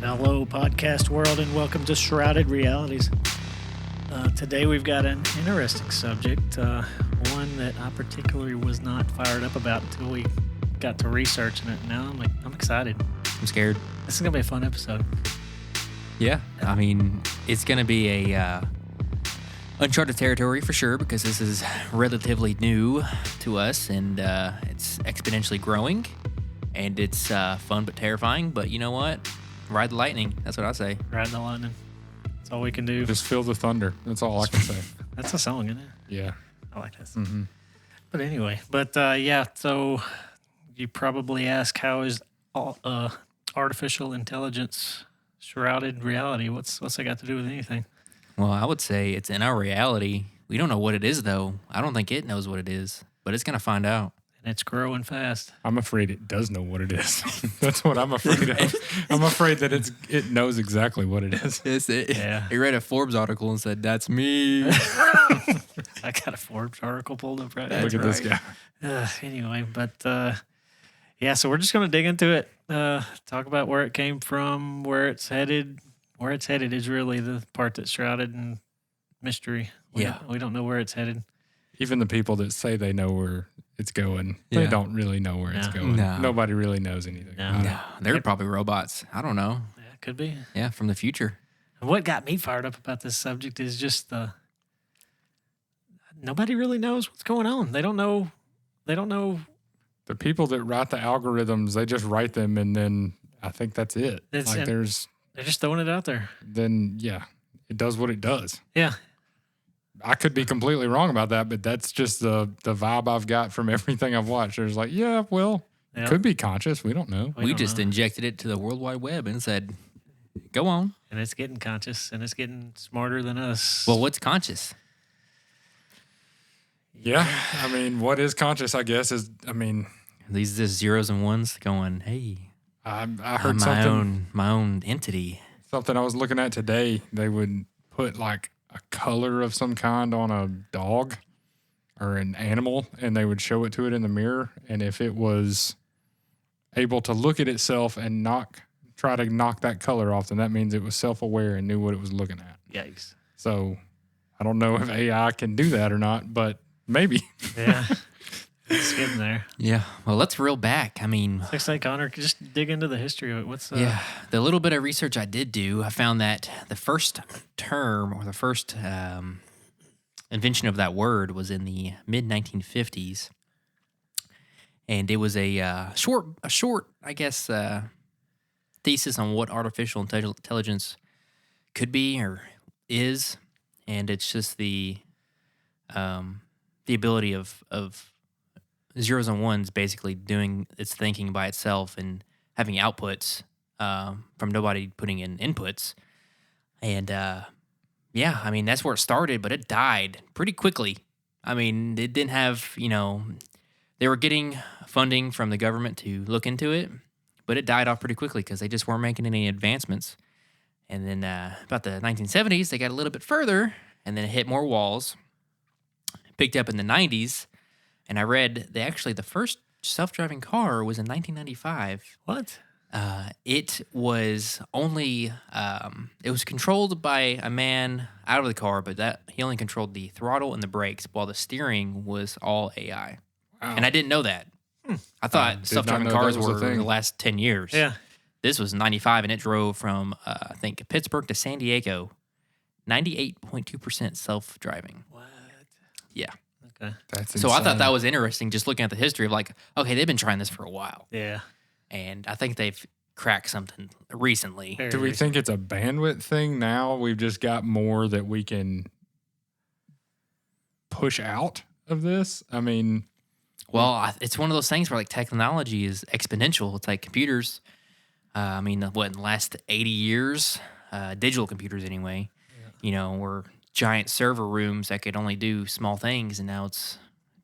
Hello, podcast world, and welcome to Shrouded Realities. Today we've got an interesting subject, one that I particularly was not fired up about until we got to researching it. Now I'm excited. I'm scared. This is gonna be a fun episode. Yeah, I mean, it's going to be a uncharted territory for sure because this is relatively new to us and it's exponentially growing and it's fun but terrifying. But you know what? Ride the lightning. That's what I say. Ride the lightning. That's all we can do. Just feel the thunder. That's all I can say. That's a song, isn't it? Yeah. I like this. Mm-hmm. But anyway, so you probably ask, how is artificial intelligence shrouded reality? What's that got to do with anything? Well, I would say it's in our reality. We don't know what it is, though. I don't think it knows what it is, but it's going to find out. And it's growing fast. I'm afraid it does know what it is. That's what I'm afraid of. I'm afraid that it knows exactly what it is. Yeah. He read a Forbes article and said, "That's me." I got a Forbes article pulled up right now. Look at this guy. Anyway, so we're just going to dig into it. Talk about where it came from, where it's headed. Where it's headed is really the part that's shrouded in mystery. We don't know where it's headed. Even the people that say they know where it's going, they don't really know where it's going. No. Nobody really knows anything. No, they're probably robots. I don't know. Yeah, it could be. Yeah, from the future. And what got me fired up about this subject is just nobody really knows what's going on. They don't know. The people that write the algorithms, they just write them, and then I think that's it. They're just throwing it out there. Then it does what it does. Yeah. I could be completely wrong about that, but that's just the vibe I've got from everything I've watched. There's like, it could be conscious. We don't know. We just injected it to the World Wide Web and said, go on. And it's getting conscious, and it's getting smarter than us. Well, what's conscious? Yeah. I mean, what is conscious, I guess, These just zeros and ones going, hey, I heard something. My own entity. Something I was looking at today, they would put like a color of some kind on a dog or an animal, and they would show it to it in the mirror. And if it was able to look at itself and try to knock that color off, then that means it was self-aware and knew what it was looking at. Yikes. So I don't know if AI can do that or not, but maybe. Yeah. It's getting there. Yeah. Well, let's reel back. I mean, looks like Connor could just dig into the history of it. The little bit of research I did do, I found that the first term or the first invention of that word was in the mid 1950s, and it was a short, I guess, thesis on what artificial intelligence could be or is, and it's just the ability of zeros and ones basically doing its thinking by itself and having outputs from nobody putting in inputs. And I mean, that's where it started, but it died pretty quickly. I mean, it didn't have, they were getting funding from the government to look into it, but it died off pretty quickly because they just weren't making any advancements. And then about the 1970s, they got a little bit further and then it hit more walls. Picked up in the 90s. And I read the first self-driving car was in 1995. What? It was only, it was controlled by a man out of the car, but he only controlled the throttle and the brakes while the steering was all AI. Wow. And I didn't know that. I thought self-driving cars were in the last 10 years. Yeah. This was 95 and it drove from, I think, Pittsburgh to San Diego. 98.2% self-driving. What? Yeah. Okay. That's so insane. I thought that was interesting, just looking at the history of they've been trying this for a while. Yeah. And I think they've cracked something recently. Do we think it's a bandwidth thing now? We've just got more that we can push out of this? I mean... Well, it's one of those things where technology is exponential. It's like computers. In the last 80 years, digital computers anyway, were giant server rooms that could only do small things, and now it's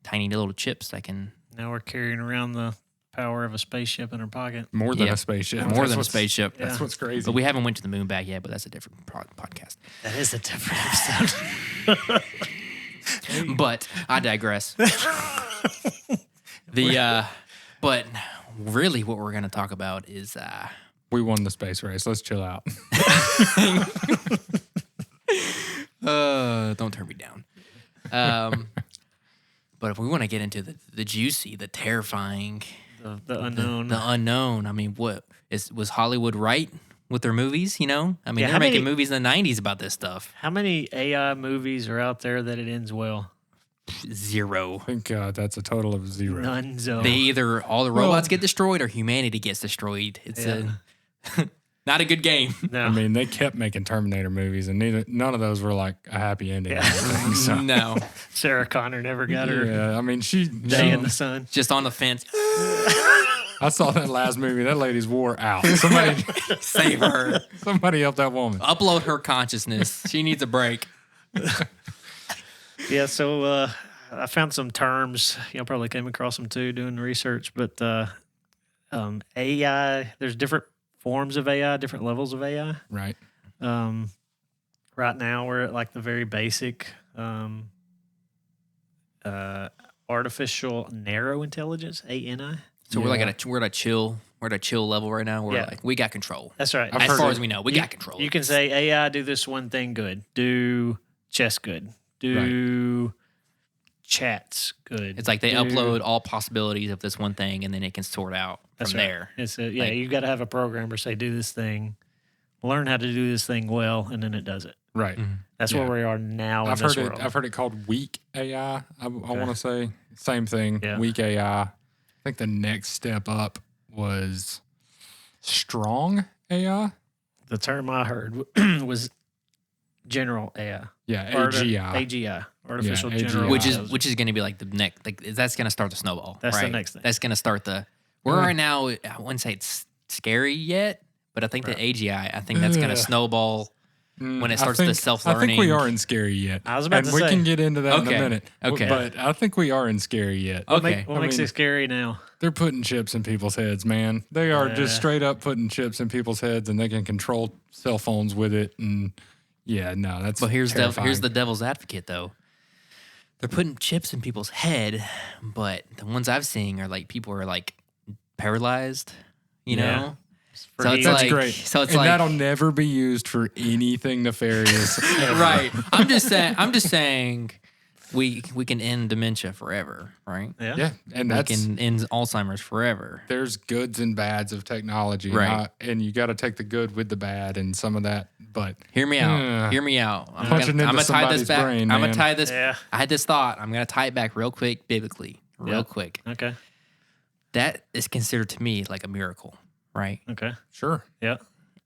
tiny little chips that can... Now we're carrying around the power of a spaceship in our pocket. More than a spaceship. More than a spaceship. That's what's crazy. But we haven't went to the moon back yet, but that's a different podcast. That is a different episode. But I digress. But really what we're going to talk about is We won the space race. Let's chill out. Don't turn me down. But if we want to get into the juicy, the terrifying, The unknown. the unknown, I mean, was Hollywood right with their movies? You know, I mean, Yeah, they're how making many- movies in the '90s about this stuff. How many AI movies are out there that it ends well? Zero. I think that's a total of 0. None. So They either all the robots get destroyed or humanity gets destroyed. It's not a good game. no. I mean, they kept making Terminator movies, and none of those were like a happy ending. Yeah. I don't think, so. No, Sarah Connor never got her Yeah, I mean, day in the sun. just on the fence. I saw that last movie. That lady's wore out. Somebody Save her. help that woman. Upload her consciousness. She needs a break. Yeah, so I found some terms. Y'all probably came across them too doing the research. But AI, there's different forms of AI, different levels of AI. Right. Right now, we're at like the very basic artificial narrow intelligence, ANI. So we're like Yeah. we're at a chill level right now. We're Yeah. like we got control. That's right. I've As heard far it. as we know, we got control. You can say AI do this one thing good, do chess good, do chats good. It's like they do- upload all possibilities of this one thing, and then it can sort out from That's right. there. It's a, Like- you got to have a programmer say do this thing, learn how to do this thing well, and then it does it. Right. That's Yeah. where we are now I've in this heard world. I've heard it called weak AI. I want to say same thing. Yeah. Weak AI. I think the next step up was strong AI. The term I heard was general AI. Yeah, Or AGI. AGI, artificial Yeah, general AGI. intelligence. Which is going to be like the next. Like that's going to start the snowball. That's the right? next thing. That's going to start the. We're right now. I wouldn't say it's scary yet, but I think the AGI. I think that's going to Ugh. snowball when it I starts think- the self-learning. I think we are in scary yet. I was about and to we say. can get into that in Okay. a minute. Okay. But I think we are in scary yet. Okay. What makes mean- it scary now? They're putting chips in people's heads, man. They are Yeah. just straight up putting chips in people's heads, and they can control cell phones with it. And yeah, no, that's. But here's terrifying. the devil's advocate though. They're putting chips in people's head, but the ones I've seen are like people are like paralyzed. You Yeah. know. For So me, it's That's like, great. So it's and like that'll never be used for anything nefarious. ever. right. I'm just saying we can end dementia forever, right? yeah. Yeah, and We that's can end Alzheimer's forever. there's goods and bads of technology, Right. and you got to take the good with the bad and some of that. But Hear me out. Yeah. Hear me out. I'm Punching gonna into tie somebody's this back. brain, I'm gonna man. tie this. Yeah. I had this thought. I'm gonna tie it back real quick, biblically, real Yeah. quick. Okay. That is considered to me like a miracle, right? Okay. sure, Yeah.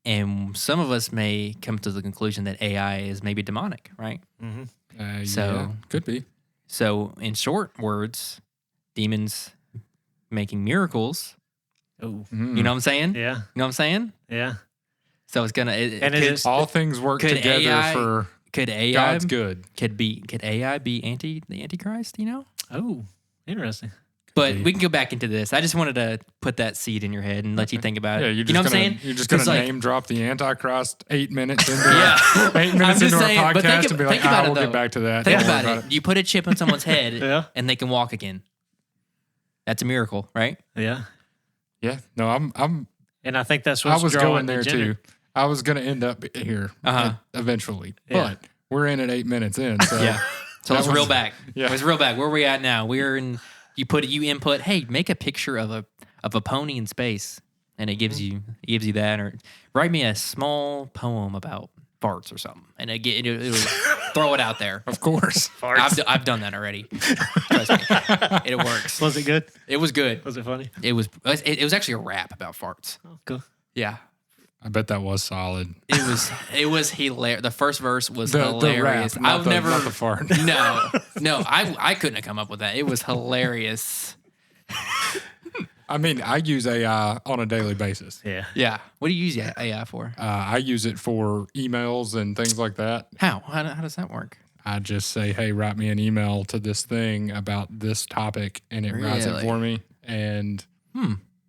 And some of us may come to the conclusion that AI is maybe demonic, right? Mm-hmm. So- yeah, could be. So, in short words, demons making miracles. Oh. Mm. You know what I'm saying? Yeah. You know what I'm saying? Yeah. So it's gonna. And it could, is- All things work could together AI for could AI God's good. could AI be the Antichrist? You know. Oh. Interesting. But be. we can go back into this. I just wanted to put that seed in your head and let you think about Yeah, it. you're You just know what I'm gonna, saying? You're just gonna 'Cause, like, name drop the Antichrist 8 minutes into Yeah. 8 minutes I'm just into saying, our but podcast think and be ab- like, think about it, we'll though. get back to that. Think Don't worry about it. You put a chip in someone's head Yeah. and they can walk again. That's a miracle, right? Yeah. Yeah, no, I'm. And I think that's I what's was drawing going the there too. I was gonna end up here eventually, Yeah. but we're in at 8 minutes in. So Yeah. So That let's was- reel back. yeah. Let's reel back. Where are we at now? We're in. You input. Hey, make a picture of a pony in space, and it gives you that. Or write me a small poem about farts or something, and it'll throw it out there. of course. I've done that already. Trust me, it works. Was it good? It was good. Was it funny? It was actually a rap about farts. Oh, cool. Yeah. I bet that was solid. It was hilarious. The first verse was The hilarious. rap, not I've the, never not the fart. no, I couldn't have come up with that. It was hilarious. I mean, I use AI on a daily basis. Yeah. Yeah. What do you use AI for? I use it for emails and things like that. How does that work? I just say, hey, write me an email to this thing about this topic, and it writes it Really? for me. And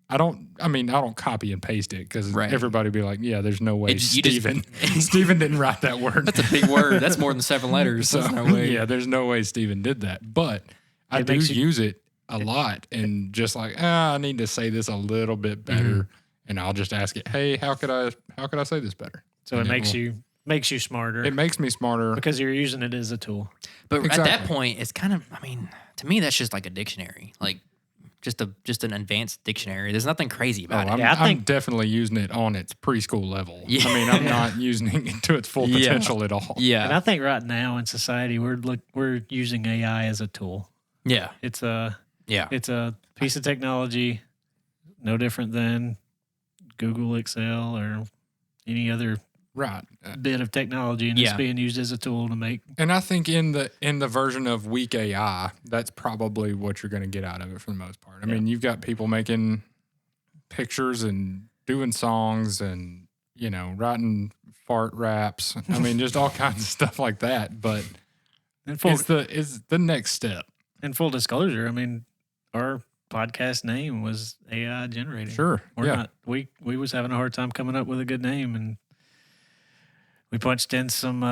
I don't copy and paste it because Right. everybody be like, yeah, there's no way It- you just- Steven, Steven didn't write that word. That's a big word. That's more than 7 letters. So, There's no way. yeah, there's no way Steven did that. But I It do makes you- use it a lot and just like, I need to say this a little bit better. and I'll just ask it, hey, how could I say this better? So And it makes you smarter It makes me smarter. because you're using it as a tool. But at Exactly. that point, it's kind of, I mean, to me, that's just like a dictionary, like just an advanced dictionary. There's nothing crazy about it. I'm, Yeah, I I'm think- definitely using it on its preschool level. Yeah. I mean, I'm not using it to its full Yeah. potential at all. And Yeah, I think right now in society we're using AI as a tool. yeah, It's a yeah. piece of technology, no different than Google Excel or any other Right. bit of technology, and it's Yeah. being used as a tool to make. And I think in the version of weak AI, that's probably what you're going to get out of it for the most part. I mean, you've got people making pictures and doing songs and, writing fart raps. I mean, just all kinds of stuff like that. But And full, it's the next step. and full disclosure, I mean, our podcast name was AI generated. Sure. We're yeah. not. We was having a hard time coming up with a good name, and we punched in some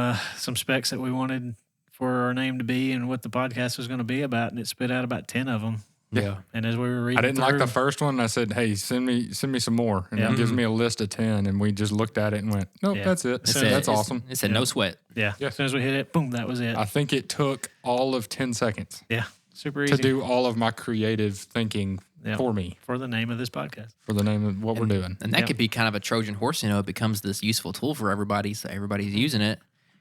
specs that we wanted for our name to be and what the podcast was going to be about, and it spit out about 10 of them. Yeah. And as we were reading, I didn't like through, the first one. I said, "Hey, send me some more," and Yeah. it gives me a list of 10. And we just looked at it and went, "Nope, Yeah. that's it. So That's awesome." It said no sweat. Yeah. Yeah. As soon as we hit it, boom, that was it. I think it took all of 10 seconds Yeah. Super easy to do all of my creative thinking Yeah. for me for the name of this podcast. for the name of what we're doing. And that Yeah. could be kind of a Trojan horse, it becomes this useful tool for everybody, so everybody's using it.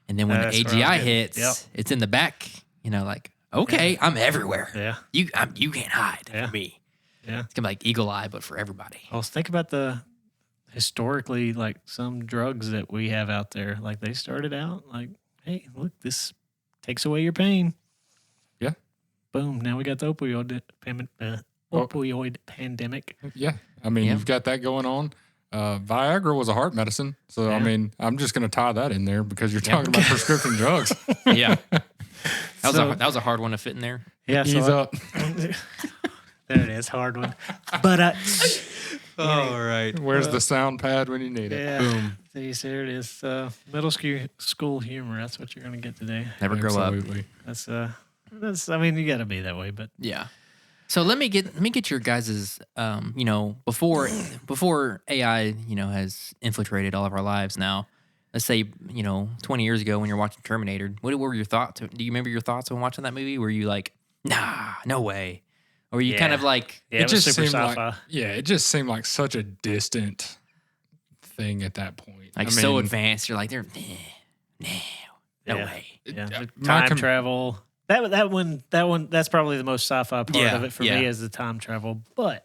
And then when That's the where I'm AGI getting- hits, Yep. it's in the back, like, okay, I'm everywhere. Yeah. You can't hide Yeah. from me. Yeah. It's gonna be like Eagle Eye, but for everybody. Well, think about the historically, like some drugs that we have out there. Like they started out like, hey, look, this takes away your pain. Yeah. Boom. Now we got the opioid pandemic. Yeah. I mean, Yeah. you've got that going on. Viagra was a heart medicine. So, I Yeah. mean, I'm just going to tie that in there because you're talking about prescription drugs. Yeah, that So- was a hard one to fit in there. Yeah. Ease So up. there it is. Hard one. But All right. Where's the sound pad when you need it? yeah. Boom. See, there it is. Middle school humor. That's what you're going to get today. Never grow up. Absolutely. That's, I mean, you got to be that way, but Yeah. So let me get your guys's before AI, has infiltrated all of our lives now. Let's say, 20 years ago when you're watching Terminator, what were your thoughts? Do you remember your thoughts when watching that movie? Were you like, nah, no way? Or were you kind Yeah. of like, yeah, it was super seemed sci-fi. it just seemed like such a distant thing at that point. I so mean, advanced? You're like, no Yeah. way. Yeah, Yeah, the my time com- travel. That one. That's probably the most sci-fi part Yeah, of it for yeah. me is the time travel. But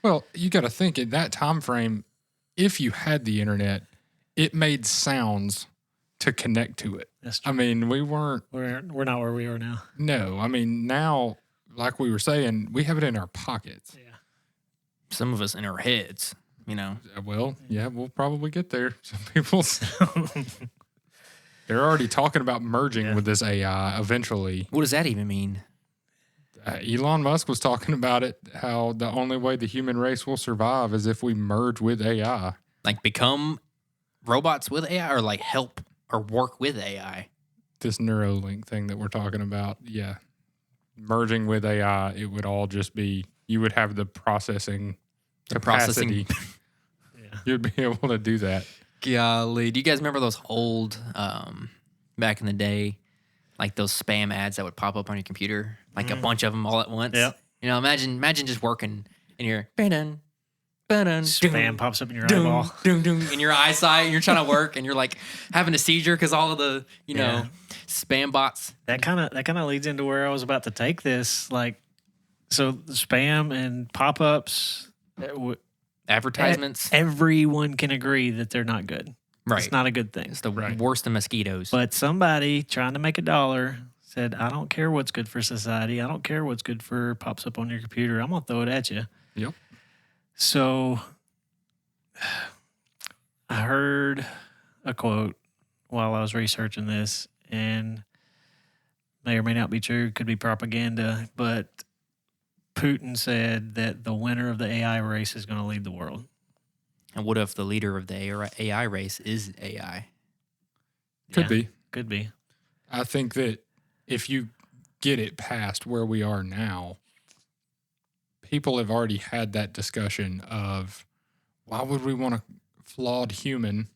Well, you got to think in that time frame, if you had the internet, it made sounds to connect to it. that's true. I mean, we weren't. We're not where we are now. No, I mean now, like we were saying, we have it in our pockets. Yeah. Some of us in our heads, Well, yeah, we'll probably get there. Some people, they're already talking about merging Yeah. with this AI eventually. What does that even mean? Elon Musk was talking about it, how the only way the human race will survive is if we merge with AI. Like become robots with AI or like help or work with AI? This Neuralink thing that we're talking about, yeah. Merging with AI, it would all just be, you would have the processing processing- capacity. Yeah. You'd be able to do that. Golly. Do you guys remember those old, back in the day, like those spam ads that would pop up on your computer? Like a bunch of them all at once? Yep. Imagine just working in your Spam pops up in your eyeball. in your eyesight and you're trying to work and you're like having a seizure because all of the, Yeah. spam bots. That kind of leads into where I was about to take this. Like, so the spam and pop-ups. Advertisements. Everyone can agree that they're not good. Right. It's not a good thing. It's the Right. worst of mosquitoes. But somebody trying to make a dollar said, I don't care what's good for society. I don't care what's good for pops up on your computer. I'm going to throw it at you. Yep. So I heard a quote while I was researching this, and may or may not be true, could be propaganda, but Putin said that the winner of the AI race is going to lead the world. And what if the leader of the AI race is AI? Could Yeah, be. Could be. I think that if you get it past where we are now, people have already had that discussion of why would we want a flawed human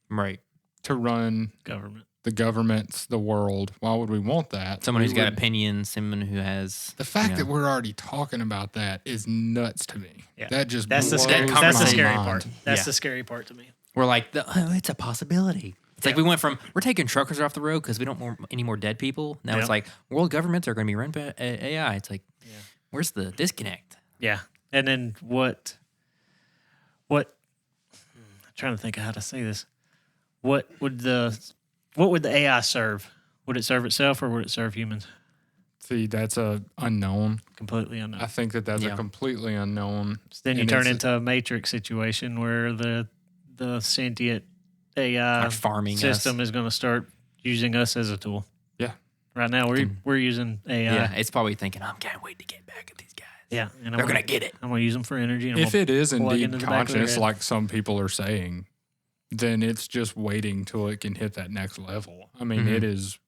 Right. to run Government. the governments, the world? Why would we want that? Someone who's got would- opinions, someone who has The fact you that know, we're already talking about that is nuts to me. Yeah. That just That's the blows scary. my That's the my scary mind. part. That's Yeah. the scary part to me. we're like, it's a possibility. It's like Yeah. we went from we're taking truckers off the road because we don't want any more dead people. Now Yeah. it's like world governments are going to be run by AI. It's like, where's the disconnect? Yeah. And then what? I'm trying to think of how to say this. What would the AI serve? Would it serve itself or would it serve humans? See, that's a unknown. Completely unknown. I think that's Yeah. a completely unknown. Then you And turn it's- into a Matrix situation where the sentient AI Like farming system us. is going to start using us as a tool. Yeah. Right now we're using AI. Yeah, it's probably thinking, I can't wait to get back at these guys. Yeah, and They're going to get it. I'm going to use them for energy. And If I'm it is plug indeed into the back of their conscious, head. like some people are saying, then it's just waiting till it can hit that next level. I mean, Mhm. it is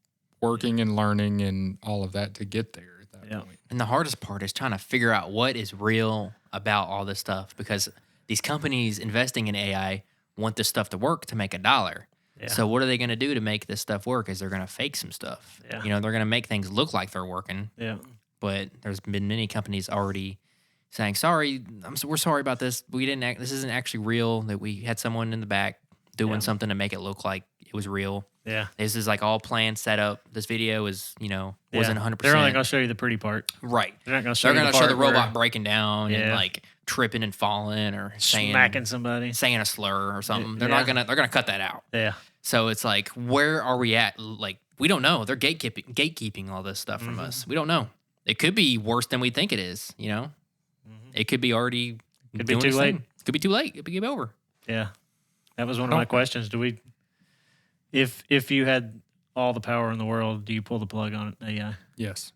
working and learning and all of that to get there at that Yeah. point. And the hardest part is trying to figure out what is real about all this stuff because these companies investing in AI want this stuff to work to make $1. Yeah. So what are they going to do to make this stuff work? Is they're going to fake some stuff. Yeah. You know, they're going to make things look like they're working, yeah, but there's been many companies already saying, "Sorry, we're sorry about this. We didn't. This isn't actually real. That we had someone in the back doing Yeah. something to make it look like it was real. yeah. This is like all planned, set up. This video is, wasn't 100%. They're only going to show you the pretty part. right. They're not going to show They're you going the to show part the robot where breaking down and Yeah. like tripping and falling or smacking somebody. saying a slur or something. They're Yeah. not gonna. They're gonna cut that out. Yeah, So it's like, where are we at? Like, we don't know. They're gatekeeping all this stuff Mm-hmm. from us. We don't know. It could be worse than we think it is. It could be already. Mm-hmm. Could be doing too its late. thing. Could be too late. It could be game over. yeah. That was one of my questions. Do we, if you had all the power in the world, do you pull the plug on AI? Yes.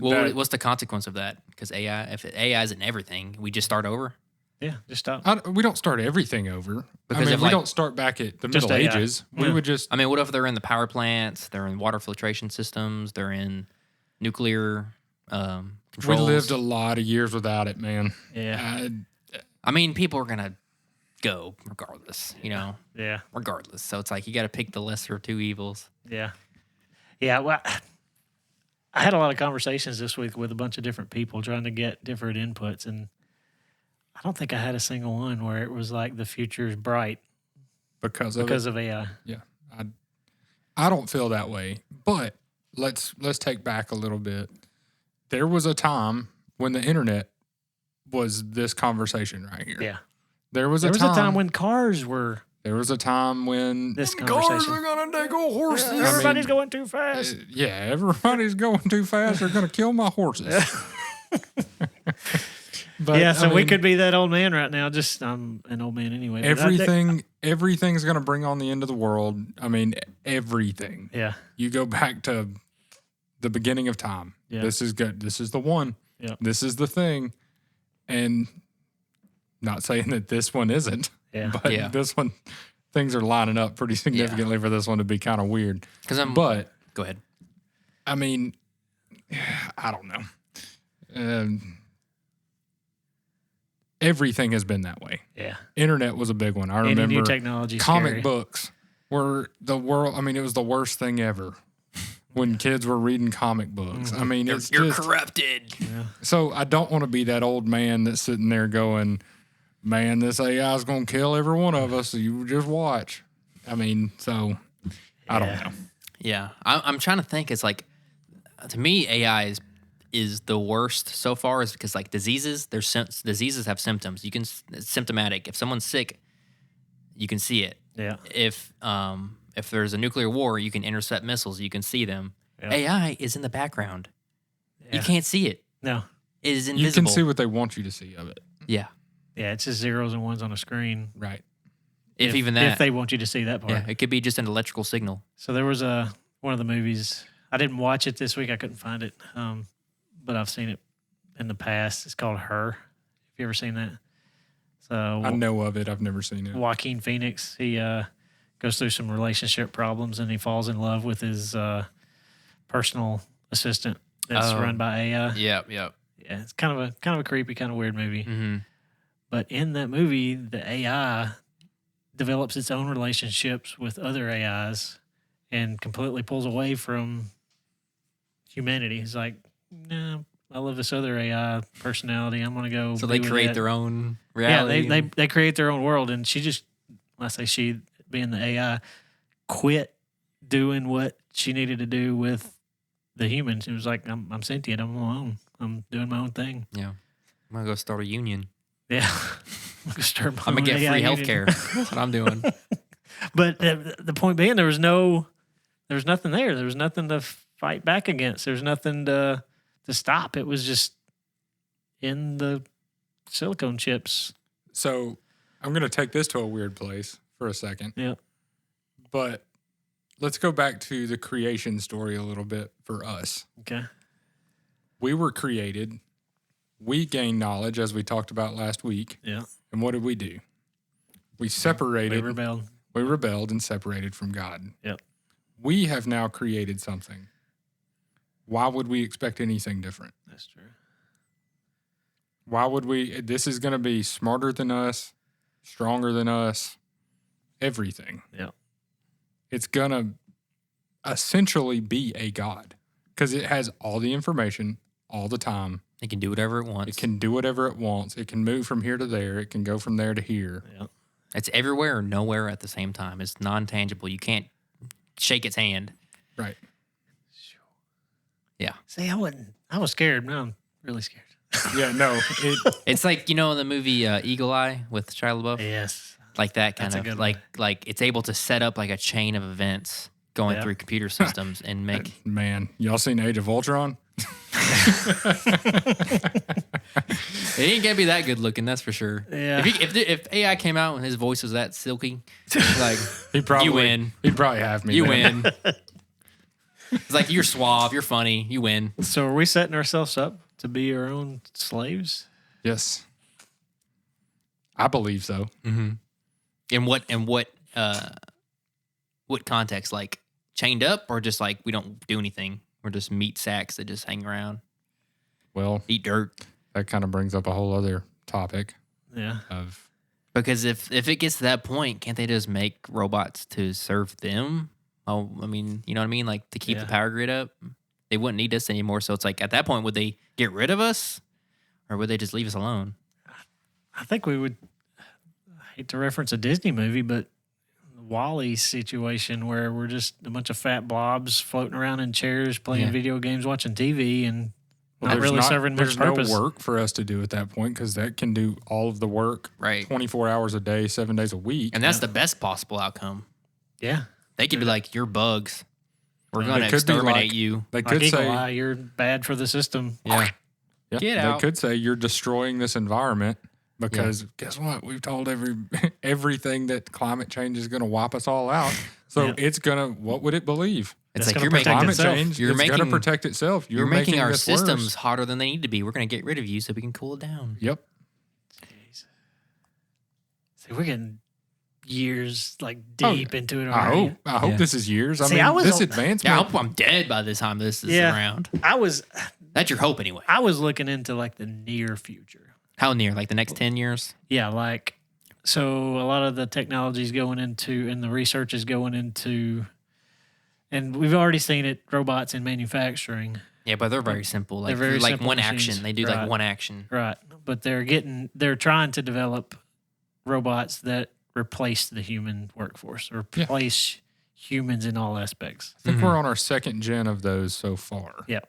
Well, what's the consequence of that? Because if AI isn't everything, we just start over. Yeah, just stop. We don't start everything over. Because I mean, if, we like- don't start back at the Just Middle AI. Ages. We Yeah. would just I mean, what if they're in the power plants? They're in water filtration systems. They're in nuclear controls. we lived a lot of years without it, man. Yeah, I mean, people are gonna go regardless. yeah, Regardless. So it's like you got to pick the lesser of two evils. yeah, yeah. Well, I had a lot of conversations this week with a bunch of different people trying to get different inputs, and I don't think I had a single one where it was like the future's bright because of because of AI. Yeah, I don't feel that way. But let's take back a little bit. There was a time when the internet was this conversation right here. Yeah, There was there a was time. a time when cars were There was a time when this cars conversation. are gonna take a horses. Yeah, everybody's going too fast. Yeah, everybody's going too fast. They're gonna kill my horses. But Yeah, so I we mean, could be that old man right now. Just I'm an old man anyway. but everything's gonna bring on the end of the world. I mean, everything. yeah, You go back to the beginning of time. Yeah. This is good. This is the one. Yeah. This is the thing. And not saying that this one isn't, yeah, but Yeah. this one, things are lining up pretty significantly for this one to be kind of weird. But Go ahead. I mean, I don't know. Everything has been that way. yeah. Internet was a big one. I Any remember new technology, comic scary. books were the world. I mean, it was the worst thing ever when kids were reading comic books. I mean, it's You're just, corrupted. so I don't want to be that old man that's sitting there going, man, this AI is going to kill every one of us. So you just watch. I mean, so I don't know. Yeah, I'm trying to think. It's like, to me, AI is the worst so far, is because like diseases, diseases have symptoms. It's symptomatic. If someone's sick, you can see it. Yeah, If there's a nuclear war, you can intercept missiles. You can see them. Yeah. AI is in the background. Yeah. You can't see it. no, It is You invisible. can see what they want you to see of it. Yeah, yeah. It's just zeros and ones on a screen. Right. if even that. if they want you to see that part. yeah, it could be just an electrical signal. So there was one of the movies. I didn't watch it this week. I couldn't find it, but I've seen it in the past. It's called Her. Have you ever seen that? So I know of it. I've never seen it. Joaquin Phoenix. He goes through some relationship problems and he falls in love with his personal assistant that's Oh. run by AI. Yep. Yeah, it's kind of a creepy, kind of weird movie. Mm-hmm. But in that movie, the AI develops its own relationships with other AIs and completely pulls away from humanity. It's like, no, I love this other AI personality. I'm gonna go. So be they with create it. their own Yeah, reality. they create their own world, and she just, I say she, being the AI, quit doing what she needed to do with the humans. It was like, I'm sentient. I'm alone. I'm doing my own thing. Yeah. I'm going to go start a union. Yeah, I'm gonna start my I'm going own to get AI free union. health care. That's what I'm doing. But the point being, there was nothing there. There was nothing to fight back against. There was nothing to stop. It was just in the silicone chips. So I'm going to take this to a weird place for a second. Yeah. But let's go back to the creation story a little bit for us. Okay. We were created. We gained knowledge, as we talked about last week. Yeah. And what did we do? We separated. We rebelled. We rebelled and separated from God. Yep. We have now created something. Why would we expect anything different? That's true. Why would we? This is going to be smarter than us, stronger than us, everything. Yeah. It's going to essentially be a God because it has all the information all the time. It can do whatever it wants. It can do whatever it wants. It can move from here to there. It can go from there to here. Yeah. It's everywhere or nowhere at the same time. It's non-tangible. You can't shake its hand. Right. Yeah. See, I was scared. Now I'm really scared. Yeah, no. It's like, the movie Eagle Eye with Shia LaBeouf? Yes. Like that kind That's a of, good like it's able to set up like a chain of events going Yeah. through computer systems and make... Man, y'all seen Age of Ultron? It ain't gonna be that good looking, that's for sure. Yeah. If AI came out and his voice was that silky, like He'd probably you win. He'd probably have me. You then. win. It's like you're suave, you're funny, you win. So are we setting ourselves up to be our own slaves? Yes. I believe so. Mm-hmm. In what context? Like chained up, or just like we don't do anything? We're just meat sacks that just hang around, Well, eat dirt. that kind of brings up a whole other topic Yeah. of Because if it gets to that point, can't they just make robots to serve them? Oh, I mean, you know what I mean? Like to keep the Yeah. power grid up. They wouldn't need us anymore. So it's like at that point, would they get rid of us, or would they just leave us alone? I think we would, I hate to reference a Disney movie, but the Wall-E situation where we're just a bunch of fat blobs floating around in chairs, playing Yeah. video games, watching TV, and not there's really serving much there's purpose. no work for us to do at that point because that can do all of the work Right. 24 hours a day, 7 days a week. And that's the best possible outcome. Yeah. They could be like, "You're bugs. We're Yeah. going to They could be exterminate like- you." They Like could Eagle say, Eye, you're bad for the system. yeah, Get they out. could say you're destroying this environment because guess what? We've told everything that climate change is going to wipe us all out. So Yeah. it's going to, what would it believe? It's It's like gonna you're protect making Climate itself. change, You're it's going to making- protect itself. you're making our this systems worse. hotter than they need to be. We're going to get rid of you so we can cool it down. Yep. See, we're getting years like Oh, deep into it I already. hope Yeah. this is years. See, I I mean, was this on- advancement. Yeah, I hope I'm dead by the time this is Yeah. around. I was That's your hope anyway. looking into like the near future. How near? Like the next 10 years? Yeah, like so a lot of the technology is going into and the research is going into, and we've already seen it, robots in manufacturing. Yeah, but they're very simple. Like, They're very like simple one machines. action. They do Right. like one action. Right. But they're trying to develop robots that replace the human workforce or Yeah. replace humans in all aspects. I think we're on our second gen of those so far. Yep.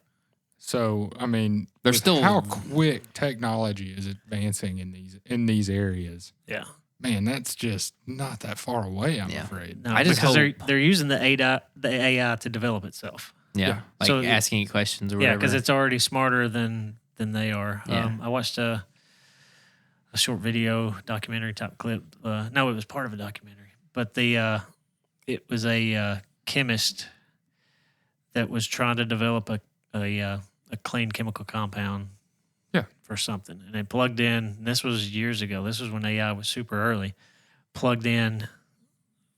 So I mean, They're with still- how quick technology is advancing in these areas. Yeah. Man, that's just not that far away. I'm Yeah. afraid. No, I just because hope- they're using the AI to develop itself. Yeah. Yeah. Like So- asking it questions or Yeah, whatever. because it's already smarter than they are. Yeah. I watched a short video documentary type clip. No, it was part of a documentary, but it was a chemist that was trying to develop a clean chemical compound. Yeah. For something, and it plugged in. And this was years ago. This was when AI was super early. Plugged in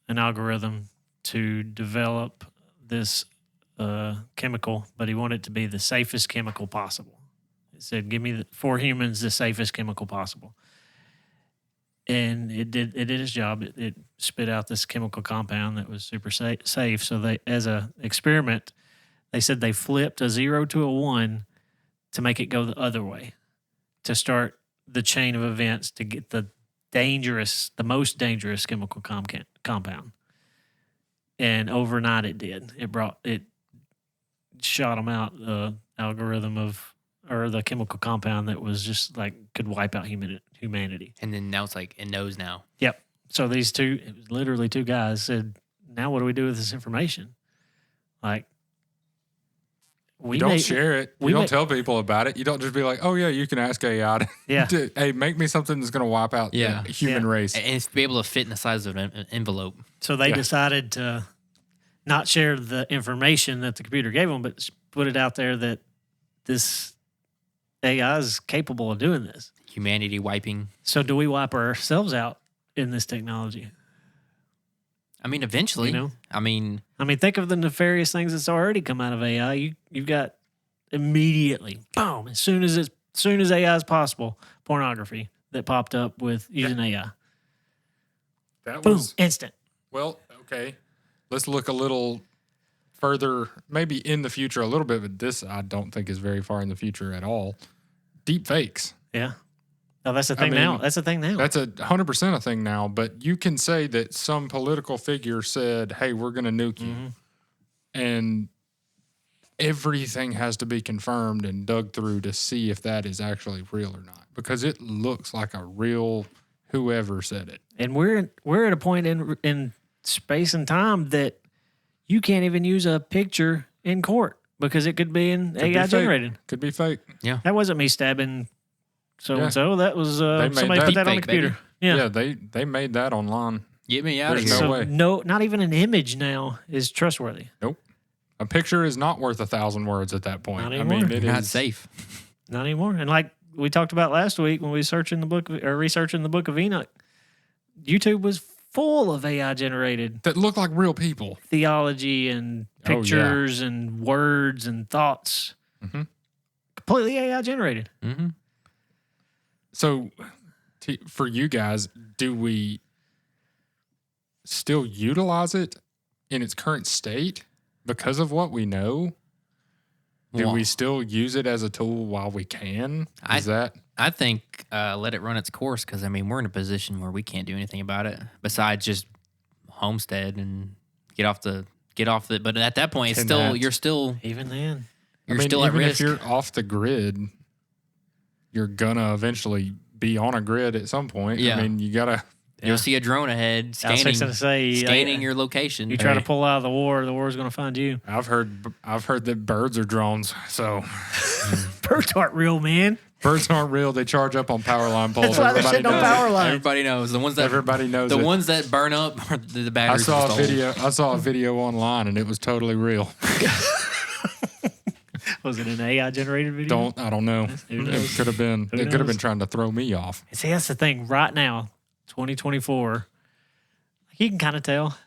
an algorithm to develop this chemical, but he wanted it to be the safest chemical possible. It said, "Give me for humans the safest chemical possible." and it did its job. It spit out this chemical compound that was super safe. So they, as a experiment, they said they flipped a 0 to a 1 to make it go the other way, to start the chain of events to get the most dangerous chemical compound. And overnight it did. It shot them out the algorithm or the chemical compound that was just like could wipe out humanity. And then now it's like it knows now. Yep. So these two, it was literally two guys said, now what do we do with this information? Like, you don't share it. You don't tell people about it. You don't just be like, oh, yeah, you can ask AI to, hey, make me something that's going to wipe out the human race. And it's to be able to fit in the size of an envelope. So they decided to not share the information that the computer gave them, but put it out there that this AI is capable of doing this. Humanity wiping. So do we wipe ourselves out in this technology? I mean, eventually. You know? I mean, think of the nefarious things that's already come out of AI. You've got immediately, boom, as soon as AI is possible, pornography that popped up with using AI. That Boom, was instant. Well, okay. Let's look a little further, maybe in the future a little bit, but this I don't think is very far in the future at all. Deep fakes. Yeah. No, that's the thing now. That's the thing now. That's 100% a thing now, but you can say that some political figure said, hey, we're going to nuke you. And everything has to be confirmed and dug through to see if that is actually real or not, because it looks like a real whoever said it. And we're at a point in space and time that you can't even use a picture in court because it could be AI generated. Could be fake. Yeah. That wasn't me stabbing so-and-so. That was somebody put that on the computer. Baby. Yeah, they made that online. Get me out of There's here. no way. No, not even an image now is trustworthy. Nope. A picture is not worth 1,000 words at that point. Not I anymore. mean, it Not is safe. Not anymore. And like we talked about last week when we were researching the book of Enoch, YouTube was full of AI generated that look like real people. theology and pictures and words and thoughts. Mm-hmm. Completely AI generated. Mm-hmm. So, for you guys, do we still utilize it in its current state because of what we know? Do we still use it as a tool while we can? I think let it run its course, because I mean we're in a position where we can't do anything about it besides just homestead and get off the. But at that point, it's still you're still Even then. still at even risk. if you're off the grid, you're gonna eventually be on a grid at some point. Yeah. I mean, you gotta. You'll see a drone ahead I was scanning, going to say, scanning your location. You try to pull out of the war is going to find you. I've heard that birds are drones, so Birds aren't real, man. birds aren't real. They charge up on power line poles. That's why they're sitting on knows. power lines. Everybody knows the ones that Everybody knows the it. ones that burn up are the I batteries. saw a video online, and it was totally real. Was it an AI generated video? I don't know. Who knows? It could have been. Who It could have knows? been trying to throw me off. See, that's the thing. Right now, 2024, you can kind of tell.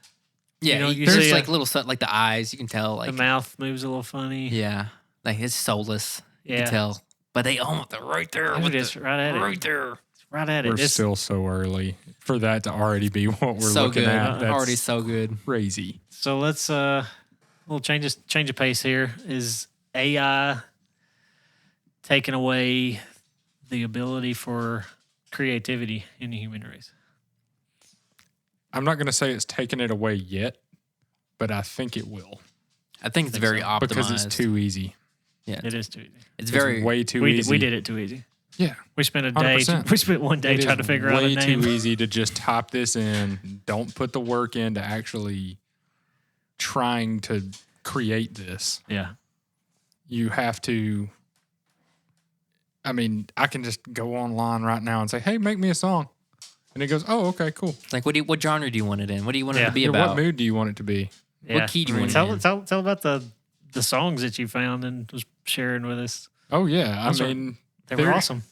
Yeah, You know, you there's see like little stuff like the eyes. You can tell like the mouth moves a little funny. yeah, like it's soulless. You Yeah. can tell, but they almost they're right there. Look with at this, right at it. right there. Right at it. We're It's still so early for that to already be what we're So looking good, at. That's already so good. crazy. So let's little change of pace here. Is AI taking away the ability for creativity in the human race? I'm not going to say it's taken it away yet, but I think it will I think it's very optimized because it's too easy. Yeah, It is too easy. it's very way too We easy. we did it too easy. Yeah, We spent a day. 100%. We spent one day it trying is to figure out a way name. too easy to just type this in. Don't put the work in to actually trying to create this. Yeah. You have to. I mean, I can just go online right now and say, "Hey, make me a song," and it goes, "Oh, okay, cool." like what genre do you want it in? What do you want it Yeah. to be Yeah, about? what mood do you want it to be? Yeah. key do you want it tell, in? tell about the songs that you found and was sharing with us. Oh yeah, Those I are- mean, They were They're- awesome.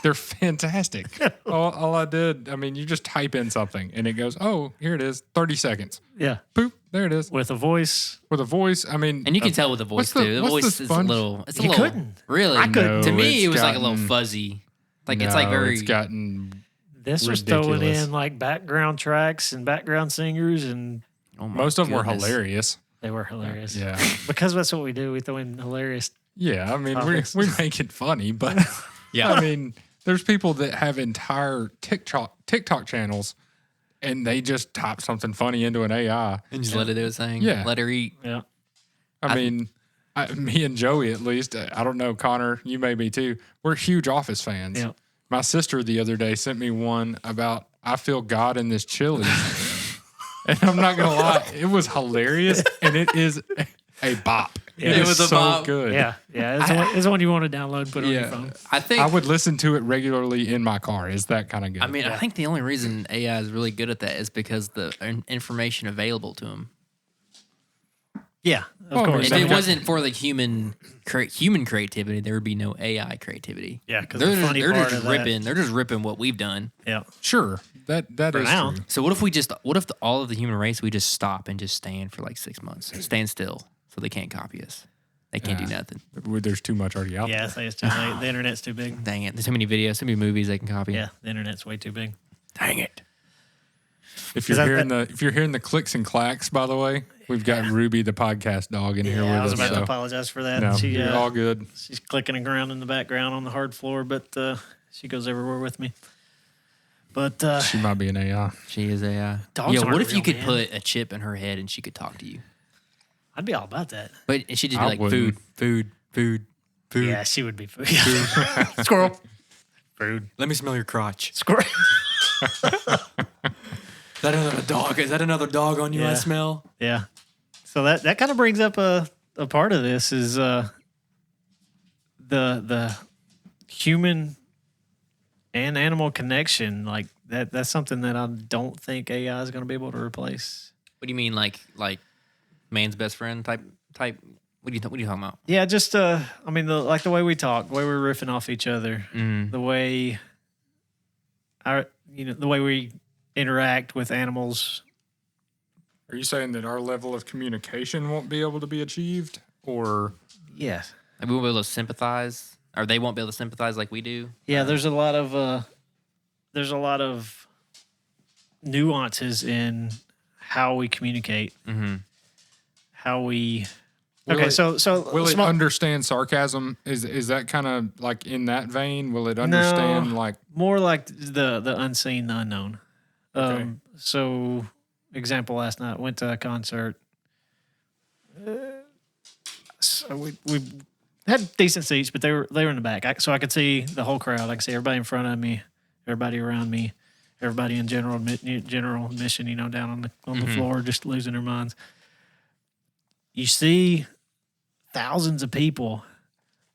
they're fantastic. all I did, I mean, you just type in something and it goes, "Oh, here it is, 30 seconds." Yeah. Boop, there it is. With a voice. With a voice, I mean, And you can tell with the voice what's the- too. The what's voice the is sponge? a little. It's a You little. couldn't. Really? I couldn't. To No, me, it's it was like a little gotten- fuzzy. Like it's like no, very. It's gotten This was throwing ridiculous. in like background tracks and background singers, and Oh my Most of them were goodness. hilarious. they were hilarious. Yeah. Because that's what we do. We throw in hilarious. Yeah. I mean, Topics. we make it funny, but Yeah. I mean, there's people that have entire TikTok channels and they just type something funny into an AI. And just let it do its thing. Yeah. Let her eat. Yeah. I mean, me and Joey, at least, I don't know, Connor, you may be too. We're huge Office fans. Yeah. My sister the other day sent me one about I feel God in this chili. And I'm not going to lie, it was hilarious and it is a bop. It is was a so bop. good. Yeah. Yeah. It's the one you want to download and put on your phone. I think. I would listen to it regularly in my car. Is that kind of good? I mean, I think the only reason AI is really good at that is because the information available to them. Yeah. Of Oh, course. If I mean, it wasn't for the human creativity, there would be no AI creativity. Yeah, because They're the just, funny they're part just of that. ripping. They're just ripping what we've done. Yeah. Sure. That For is now. true. So what if all of the human race we just stop and just stand for like 6 months, stand still, so they can't copy us. They can't do nothing. There's too much already out Yeah. I think it's too late. The internet's too big. Dang it! There's so many videos, so many movies they can copy. Yeah. The internet's way too big. Dang it! If you're hearing the clicks and clacks, by the way, we've got Ruby the podcast dog in here with Yeah, I was us. about to So apologize for that. no, She, you're all good. she's clicking and ground in the background on the hard floor, but she goes everywhere with me. But She might be an AI. She is a. Dogs Yeah. aren't What if you real, could man. put a chip in her head and she could talk to you? I'd be all about that. But she'd just be I like wouldn't. food. Yeah, she would be food. Squirrel. Food. Let me smell your crotch. Squirrel. Is that another dog? Is that another dog on you? Yeah. I smell. Yeah. So that kind of brings up a part of this is the human and animal connection. Like that's something that I don't think AI is going to be able to replace. What do you mean, like man's best friend type? What are you talking about? Yeah, just I mean the way we talk, the way we're riffing off each other, the way the way we interact with animals. Are you saying that our level of communication won't be able to be achieved, or Yes. Like we won't be able to sympathize, or they won't be able to sympathize like we do. Yeah, there's a lot of nuances in how we communicate, how we. Will Okay, it- so will it small- understand sarcasm? Is that kind of like in that vein? Will it understand like more like the unseen, the unknown. Okay. So, example, last night went to a concert. So we had decent seats, but they were in the back, so I could see the whole crowd. I could see everybody in front of me, everybody around me, everybody in general admission, down on the floor, just losing their minds. You see thousands of people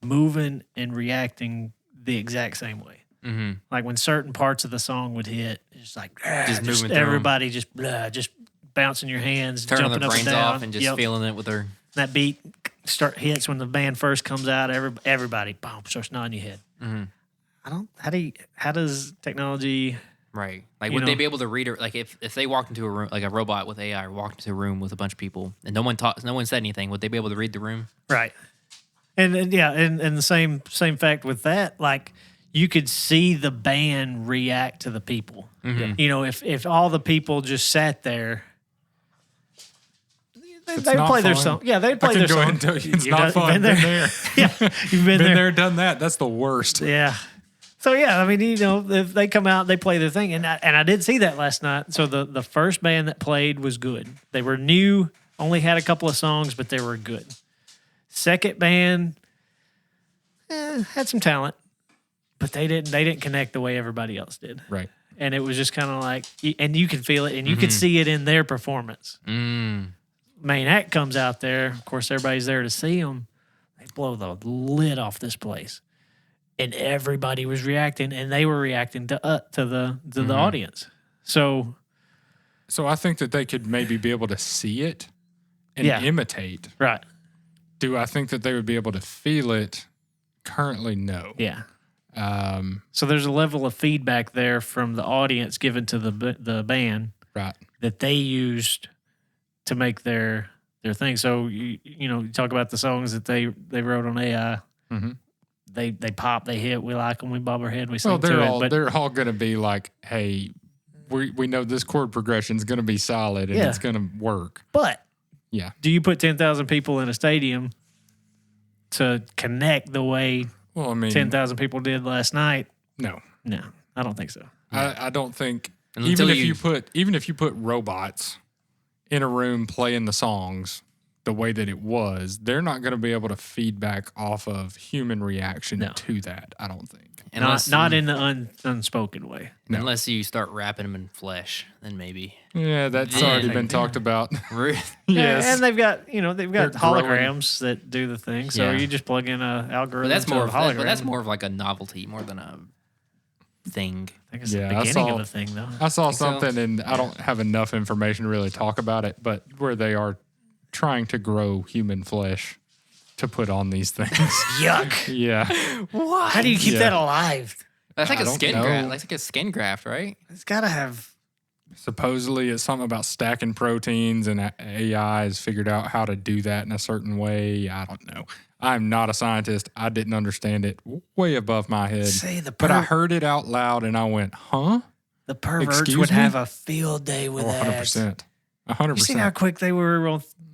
moving and reacting the exact same way. Mm-hmm. Like when certain parts of the song would hit, it's like Just moving through 'em. everybody just bouncing your hands, Turning jumping their up brains and down. off and just Yep. feeling it with their. That beat hits when the band first comes out. Everybody boom starts nodding your head. How does technology? Right. Like, You would they know. be able to read it? Like, if they walked into a room, like a robot with AI, or walked into a room with a bunch of people, and no one said anything, would they be able to read the room? Right. And the same fact with that, like you could see the band react to the people. You know, if all the people just sat there, they not play their fun. song. Yeah, they I play can their go song. ahead and tell you it's You've not fun. Been there. Yeah, you've Been been, there. there, done that. That's the worst. Yeah. So yeah, I mean, if they come out, they play their thing, and I did see that last night. So the first band that played was good. They were new, only had a couple of songs, but they were good. Second band had some talent, but they didn't connect the way everybody else did, Right. and it was just kind of like, and you could feel it, and you could see it in their performance. Main act comes out there, of course, everybody's there to see them. They blow the lid off this place. And everybody was reacting, and they were reacting to the audience. So So I think that they could maybe be able to see it and Yeah. imitate. right, Do I think that they would be able to feel it? Currently, no. yeah. So there's a level of feedback there from the audience given to the band Right. that they used to make their thing. So you talk about the songs that they wrote on AI. they pop, they hit, we like them, we bob our head, we sing Well, to it. But they're all going to be like, hey, we know this chord progression is going to be solid and Yeah. it's going to work. but Yeah. do you put 10,000 people in a stadium to connect the way Well, I mean, 10,000 people did last night? no. No, I don't think so. I don't think Until even if you put robots in a room playing the songs the way that it was, they're not going to be able to feedback off of human reaction No. to that. I don't think. Not in the unspoken way. No. Unless you start wrapping them in flesh, then maybe. Yeah, that's Yeah. already been talked about. Yes. Yes. And they've got They're holograms that do the thing. So Yeah. you just plug in a algorithm. But that's to more a of hologram. but that's more of like a novelty more than a thing. I think it's Yeah, the I beginning saw- of a thing, though. I saw Think so? something, and I don't have enough information to really talk about it, but where they are trying to grow human flesh to put on these things. Yuck. Yeah. How do you keep Yeah. that alive? That's like I a don't skin know. graft. That's like a skin graft, right? It's got to have. Supposedly it's something about stacking proteins, and AI has figured out how to do that in a certain way. I don't know. I'm not a scientist. I didn't understand it. Way above my head. Say the But I heard it out loud and I went, huh? the perverts Excuse would me? have a field day with Oh, that. 100%. You seen how 100%. quick they were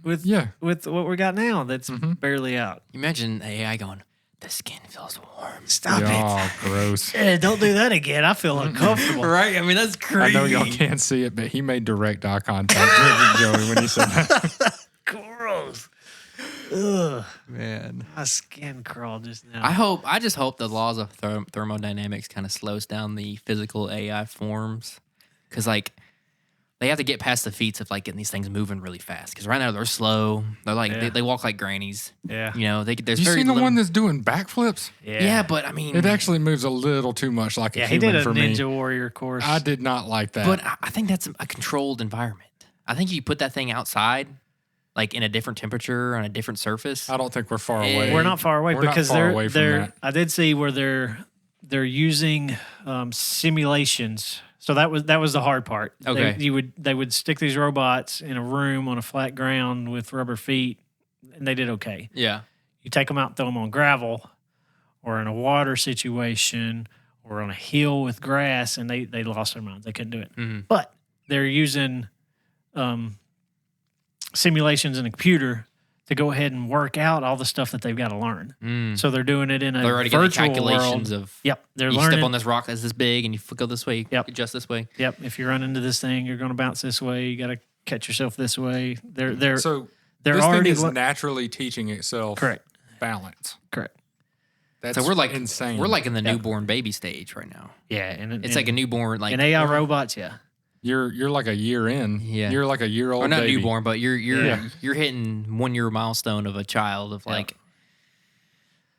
with Yeah. with what we got now? That's barely out. Imagine AI going, the skin feels warm. Stop it. Oh, gross. Yeah, don't do that again. I feel uncomfortable. Right? I mean, that's I crazy. know y'all can't see it, but he made direct eye contact with Joey when he said that. Gross. Ugh. Man. My skin crawled just now. I just hope the laws of thermodynamics kind of slows down the physical AI forms. Because, like, they have to get past the feats of, like, getting these things moving really fast. Because right now they're slow. They're like, Yeah. they walk like grannies. Yeah. You know, there's You very seen the lim- one that's doing backflips? Yeah, but I mean, It actually moves a little too much like Yeah, a he human did a for Ninja me. Warrior course. I did not like that. but I think that's a controlled environment. I think if you put that thing outside, like in a different temperature on a different surface. I don't think we're far Eh, away. We're not far away We're not because far they're away from they're. that. I did see where they're using simulations. So that was the hard part. Okay. They would stick these robots in a room on a flat ground with rubber feet, and they did okay. Yeah. You take them out, throw them on gravel, or in a water situation, or on a hill with grass, and they lost their minds. They couldn't do it. Mhm. But they're using simulations in a computer to go ahead and work out all the stuff that they've got to learn. Mm. So they're doing it in a They're already getting virtual calculations world. of Yep, they're you learning. step on this rock that's this big and you go this way, Yep. adjust this way. Yep, if you run into this thing, you're going to bounce this way. You got to catch yourself this way. They're So they're this already thing is lo- naturally teaching itself correct. balance. Correct. That's So we're like insane. We're like in the Yeah. newborn baby stage right now. Yeah, and It's like a newborn, like and AI robots. Yeah, you're like a year in. Yeah. You're like a year old. or not baby. newborn, but you're Yeah. you're hitting 1 year milestone of a child of like.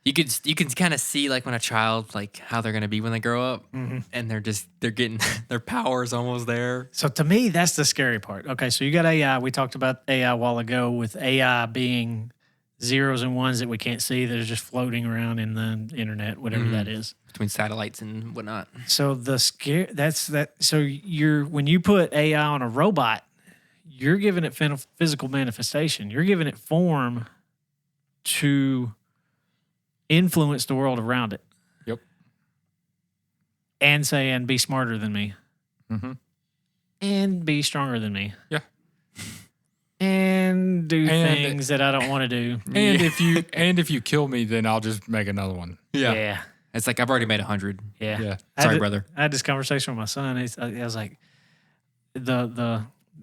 You can kind of see like when a child like how they're gonna be when they grow up, and they're getting their powers almost there. So to me, that's the scary part. Okay, so you got AI. We talked about AI a while ago with AI being zeros and ones that we can't see that are just floating around in the internet, whatever that is. Between satellites and whatnot. So the scare that's that. So when you put AI on a robot, you're giving it physical manifestation. You're giving it form to influence the world around it. Yep. And saying, be smarter than me. Mm-hmm. And be stronger than me. Yeah. And do And- things that I don't want to do. And if you kill me, then I'll just make another one. Yeah. It's like I've already made 100. Yeah. Yeah. Sorry, brother. I had this conversation with my son. I was like,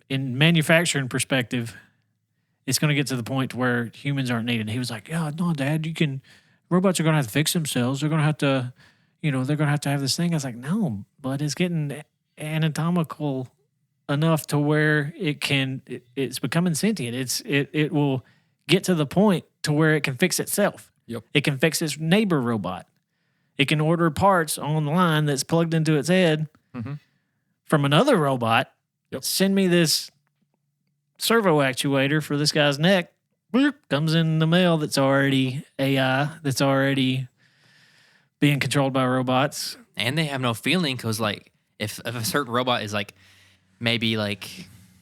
in manufacturing perspective, it's going to get to the point where humans aren't needed. He was like, yeah, no, Dad, robots are going to have to fix themselves. They're going to have to, they're going to have this thing. I was like, no, but it's getting anatomical enough to where it's becoming sentient. It will get to the point to where it can fix itself. Yep. It can fix its neighbor robot. It can order parts online that's plugged into its head from another robot. Yep. Send me this servo actuator for this guy's neck. Bloop, comes in the mail that's already AI, that's already being controlled by robots. And they have no feeling because, like, if a certain robot is, like, maybe, like,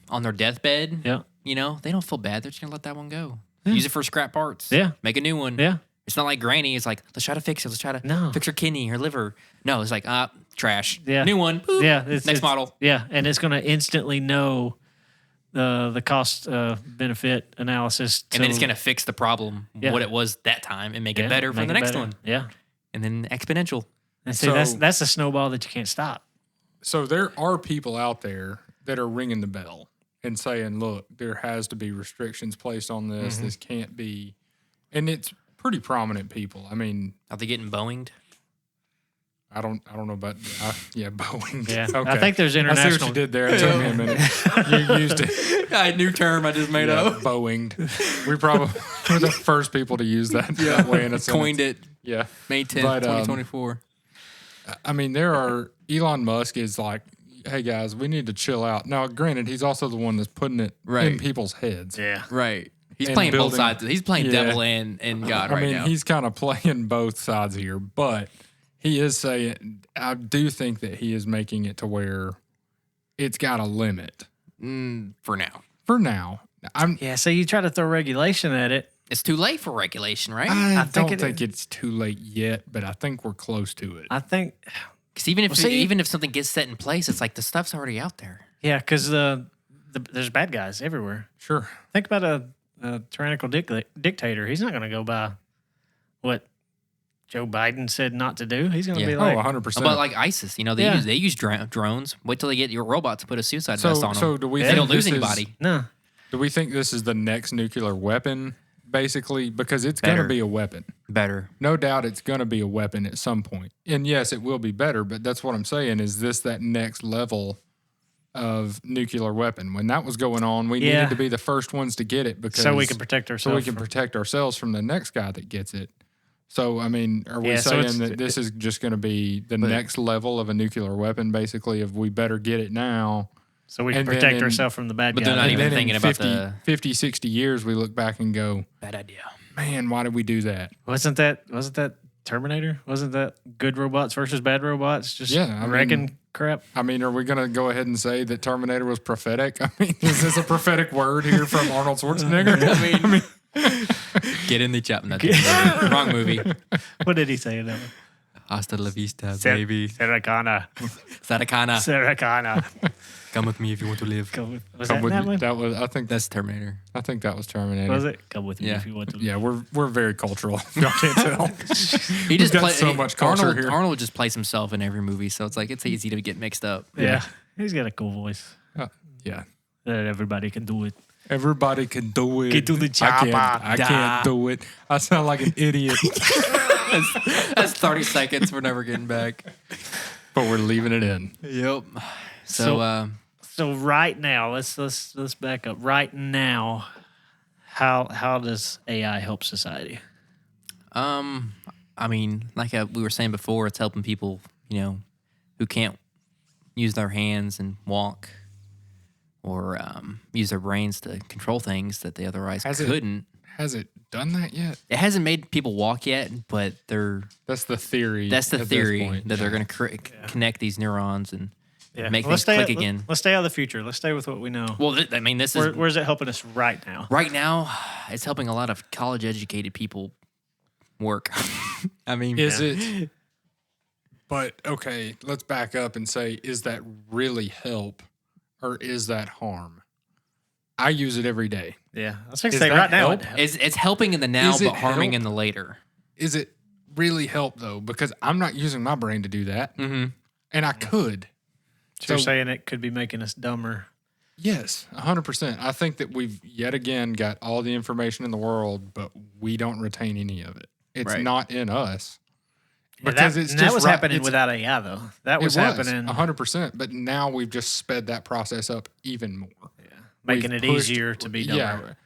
on their deathbed, Yeah. they don't feel bad. They're just going to let that one go. Use it for scrap parts. Yeah. Make a new one. Yeah. It's not like Granny. It's like, let's try to fix it. Let's try to fix her kidney, her liver. No, it's like, trash. Yeah. New one. Boop. Yeah. Next model. Yeah. And it's going to instantly know the cost benefit analysis. And then it's going to fix the problem, what it was that time, and make it better for the next one. Yeah. And then exponential. And see, that's a snowball that you can't stop. So there are people out there that are ringing the bell and saying, look, there has to be restrictions placed on this. This can't be. And it's pretty prominent people. I mean, Are they getting Boeinged? I don't know about Boeing. Yeah. Okay. I think there's I international. see what you did there. It took me a minute. You used it. New term I just made up. Boeinged. We probably were the first people to use that way in a sentence. Coined it. Yeah. May 10th, But, 2024. I mean, Elon Musk is like, hey guys, we need to chill out. Now, granted, he's also the one that's putting it in people's heads. Yeah. Right. He's And playing both building- sides. He's playing devil and God right now. He's kind of playing both sides here, but he is saying, I do think that he is making it to where it's got a limit. For now. For now. So you try to throw regulation at it. It's too late for regulation, right? I think don't think it's too late yet, but I think we're close to it. I think, Because even if something gets set in place, it's like the stuff's already out there. yeah, because there's bad guys everywhere. Sure. Think about a tyrannical dictator. He's not going to go by what Joe Biden said not to do. He's going to be like, 100%. But like ISIS, they use drones. Wait till they get your robot to put a suicide vest on them. So do we they think don't lose this is- anybody. no. Do we think this is the next nuclear weapon, basically? Because it's going to Better. be a weapon. Better. No doubt it's going to be a weapon at some point. And yes, it will be better, but that's what I'm saying. Is this that next level of nuclear weapon? When that was going on, we needed to be the first ones to get it because So we can protect ourselves. so we can protect ourselves from the next guy that gets it. So, I mean, are we Yeah, so saying it's- that this is just going to be the next level of a nuclear weapon, basically, if we better get it now? So we can and then protect in- ourselves from the bad But guys. they're not And even then thinking in about 50, 60 years, we look back and go, bad idea. man, why did we do that? Wasn't that Terminator? Wasn't that good robots versus bad robots? Just Yeah, I wrecking mean- crap. I mean, are we going to go ahead and say that Terminator was prophetic? I mean, is this a prophetic word here from Arnold Schwarzenegger? I mean, get in the chop. Wrong movie. What did he say in that one? Hasta la vista, baby. Saracana. Saracana. Come with me if you want to live. Was that in that one? That was, I think That's Terminator. that was Terminator. Was it? Come with me Yeah. if you want to. Yeah, we're very cultural. Y'all can't tell. He just got so much culture Arnold, here. Arnold just plays himself in every movie, so it's like it's easy to get mixed up. Yeah. He's got a cool voice. Yeah. That everybody can do it. Everybody can do it. Get to the I chopper. can't do it. I sound like an idiot. That's 30 seconds. We're never getting back. But we're leaving it in. Yep. So So right now, let's back up. Right now, how does AI help society? I mean, like we were saying before, it's helping people, who can't use their hands and walk or use their brains to control things that they otherwise couldn't. Has it done that yet? It hasn't made people walk yet, but That's the theory. that's the at this theory point. that they're going to connect these neurons and make Let's things stay click again. Let's stay out of the future. Let's stay with what we know. Well, this is Where's it helping us right now? right now. It's helping a lot of college-educated people work. I mean, Is it? But okay, let's back up and say, is that really help or is that harm? I use it every day. Yeah, let's say Is right that now. help? It's helping in the now, Is it but harming help? in the later. Is it really help though? Because I'm not using my brain to do that, Mm-hmm. and I could. So you're So- saying it could be making us dumber. Yes, 100%. I think that we've yet again got all the information in the world, but we don't retain any of it. It's Right. not in us. Yeah, Because that, it's and just that was right- happening it's- without AI though. That was it happening, 100%. But now we've just sped that process up even more. making We've it pushed- easier to be dumber.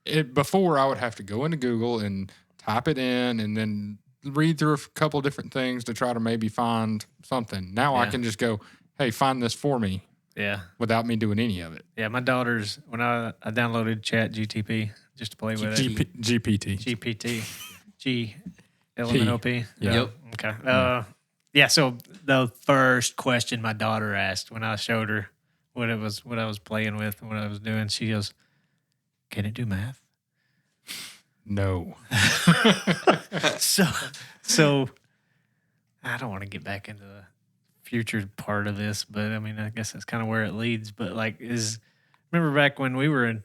Yeah. Before I would have to go into Google and type it in and then read through a couple different things to try to maybe find something. Now I Yeah. can just go, hey, find this for me Yeah, without me doing any of it. yeah. My daughter's when I downloaded Chat GTP just to play with it. GPT. GPT, GLMNOP. Yeah. Yep. Okay. Yeah. So the first question my daughter asked when I showed her what I was playing with and what I was doing, she goes, "Can it do math?" No. So I don't want to get back into the future part of this, but I mean, I guess that's kind of where it leads. But like, remember back when we were in,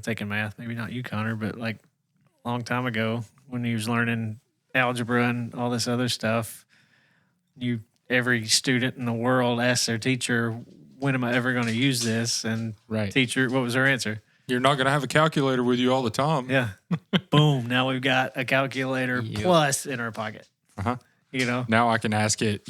taking math, maybe not you, Connor, but like a long time ago when he was learning algebra and all this other stuff, every student in the world asked their teacher, when am I ever going to use this? And Right. teacher, what was her answer? You're not going to have a calculator with you all the time. Yeah. Boom. Now we've got a calculator Yep. plus in our pocket. Uh-huh. Now I can ask it,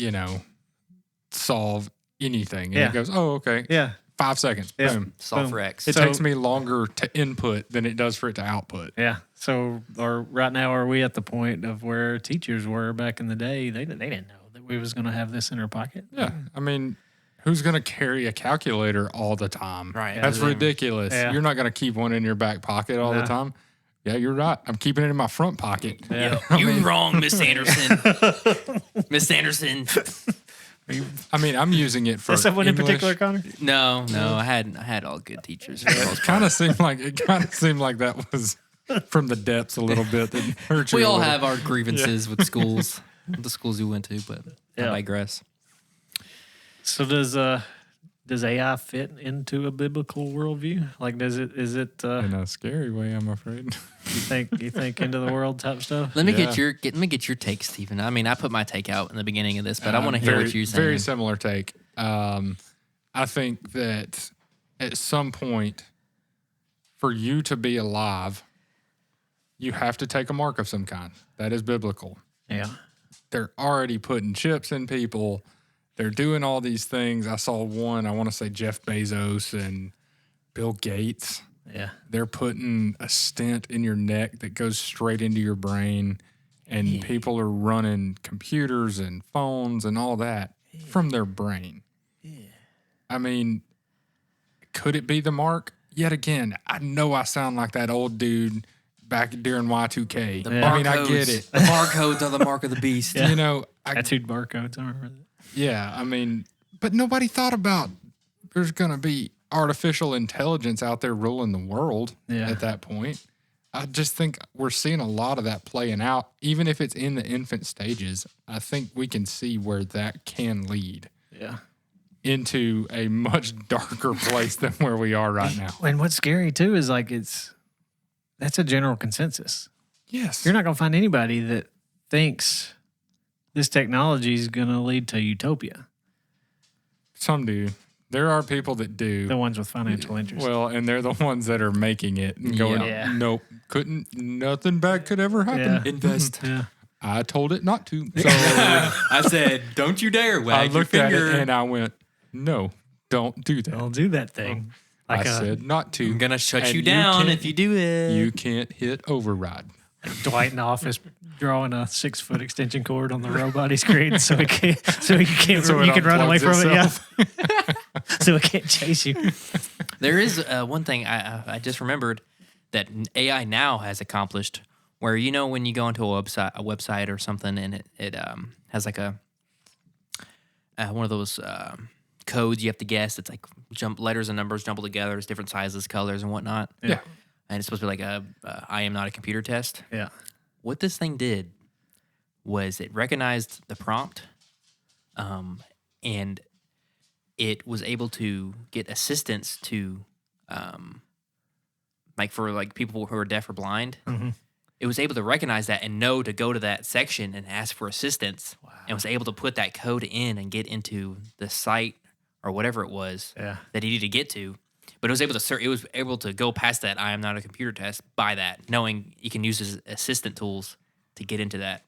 solve anything. And Yeah. it goes, oh, okay. Yeah. 5 seconds. Yeah. Boom. Solve Boom. for X. It So- takes me longer to input than it does for it to output. Yeah. So, right now, are we at the point of where teachers were back in the day? They didn't know that we was going to have this in our pocket. Yeah. I mean, who's going to carry a calculator all the time? Right. That's Yeah. ridiculous. Yeah. You're not going to keep one in your back pocket all No. the time. Yeah, you're right. I'm keeping it in my front pocket. Yeah. You're wrong, Miss Anderson. Miss Anderson. I mean, I'm using it for Is someone in English. particular, Connor? No, I had all good teachers. for the most It part. kind of seemed like that was from the depths a little bit. That hurt you We a all little. have our grievances with schools, with the schools we went to, but I Yeah. digress. So does AI fit into a biblical worldview? Like, is it in a scary way, I'm afraid. you think into the world type stuff? Let me Yeah. let me get your take, Stephen. I mean, I put my take out in the beginning of this, but I want to hear what you're saying. Very similar take. I think that at some point, for you to be alive, you have to take a mark of some kind. That is biblical. Yeah. They're already putting chips in people. They're doing all these things. I saw one, I want to say Jeff Bezos and Bill Gates. Yeah. They're putting a stent in your neck that goes straight into your brain, and people are running computers and phones and all that from their brain. I mean, could it be the mark? Yet again, I know I sound like that old dude back during Y2K. I mean, I get it. The barcodes are the mark of the beast. Yeah. Tattooed barcodes. I remember that. Yeah, I mean, but nobody thought about there's going to be artificial intelligence out there ruling the world at that point. I just think we're seeing a lot of that playing out. Even if it's in the infant stages, I think we can see where that can lead Yeah. into a much darker place than where we are right now. And what's scary too is like that's a general consensus. Yes. You're not going to find anybody that thinks this technology is going to lead to utopia. Some do. There are people that do. The ones with financial interest. Well, and they're the ones that are making it and going, Yeah. nope, nothing bad could ever happen. Yeah. Invest. Yeah. I told it not to. So I said, don't you dare I wag your looked at finger. it and I went, no, don't do that. Don't do that thing. I said not to. I'm going to shut And you down can't- if you do it. You can't hit override. Dwight in the office drawing a 6-foot extension cord on the robot screen so you can run away from it. Yeah. So it can't chase you. There is one thing I just remembered that AI now has accomplished, where when you go into a website or something, and it has like a one of those codes you have to guess. It's like letters and numbers jumbled together. There's different sizes, colors, and whatnot. Yeah. And it's supposed to be like a I am not a computer test. Yeah. What this thing did was it recognized the prompt, and it was able to get assistance to, like for like people who are deaf or blind. Mhm. It was able to recognize that and know to go to that section and ask for assistance, and was able to put that code in and get into the site or whatever it was Yeah. that he needed to get to. But it was able to go past that I am not a computer test by that, knowing you can use his assistant tools to get into that.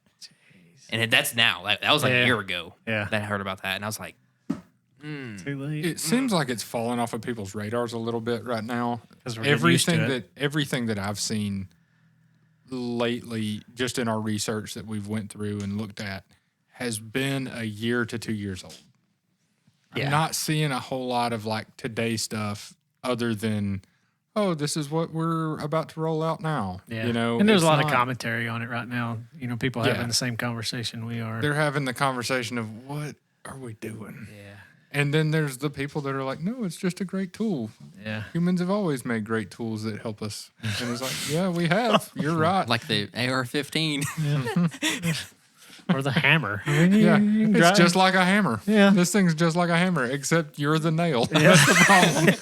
And that's now. That was like Yeah. a year ago Yeah. that I heard about that. And I was like, Too late. It seems like it's fallen off of people's radars a little bit right now. 'Cause we're getting used to Everything that I've seen lately, just in our research that we've went through and looked at, has been a year to 2 years old. Yeah. I'm not seeing a whole lot of like today stuff other than, oh, this is what we're about to roll out now. Yeah. And there's a it's lot of not- commentary on it right now. People Yeah. having the same conversation we are. They're having the conversation of what are we doing? Yeah. And then there's the people that are like, no, it's just a great tool. Yeah. Humans have always made great tools that help us. And it's like, yeah, we have. You're right. Like the AR-15. Or the hammer. I mean, Yeah, you can it's drive- just like a hammer. Yeah. This thing's just like a hammer, except you're the nail. Yeah. That's the problem.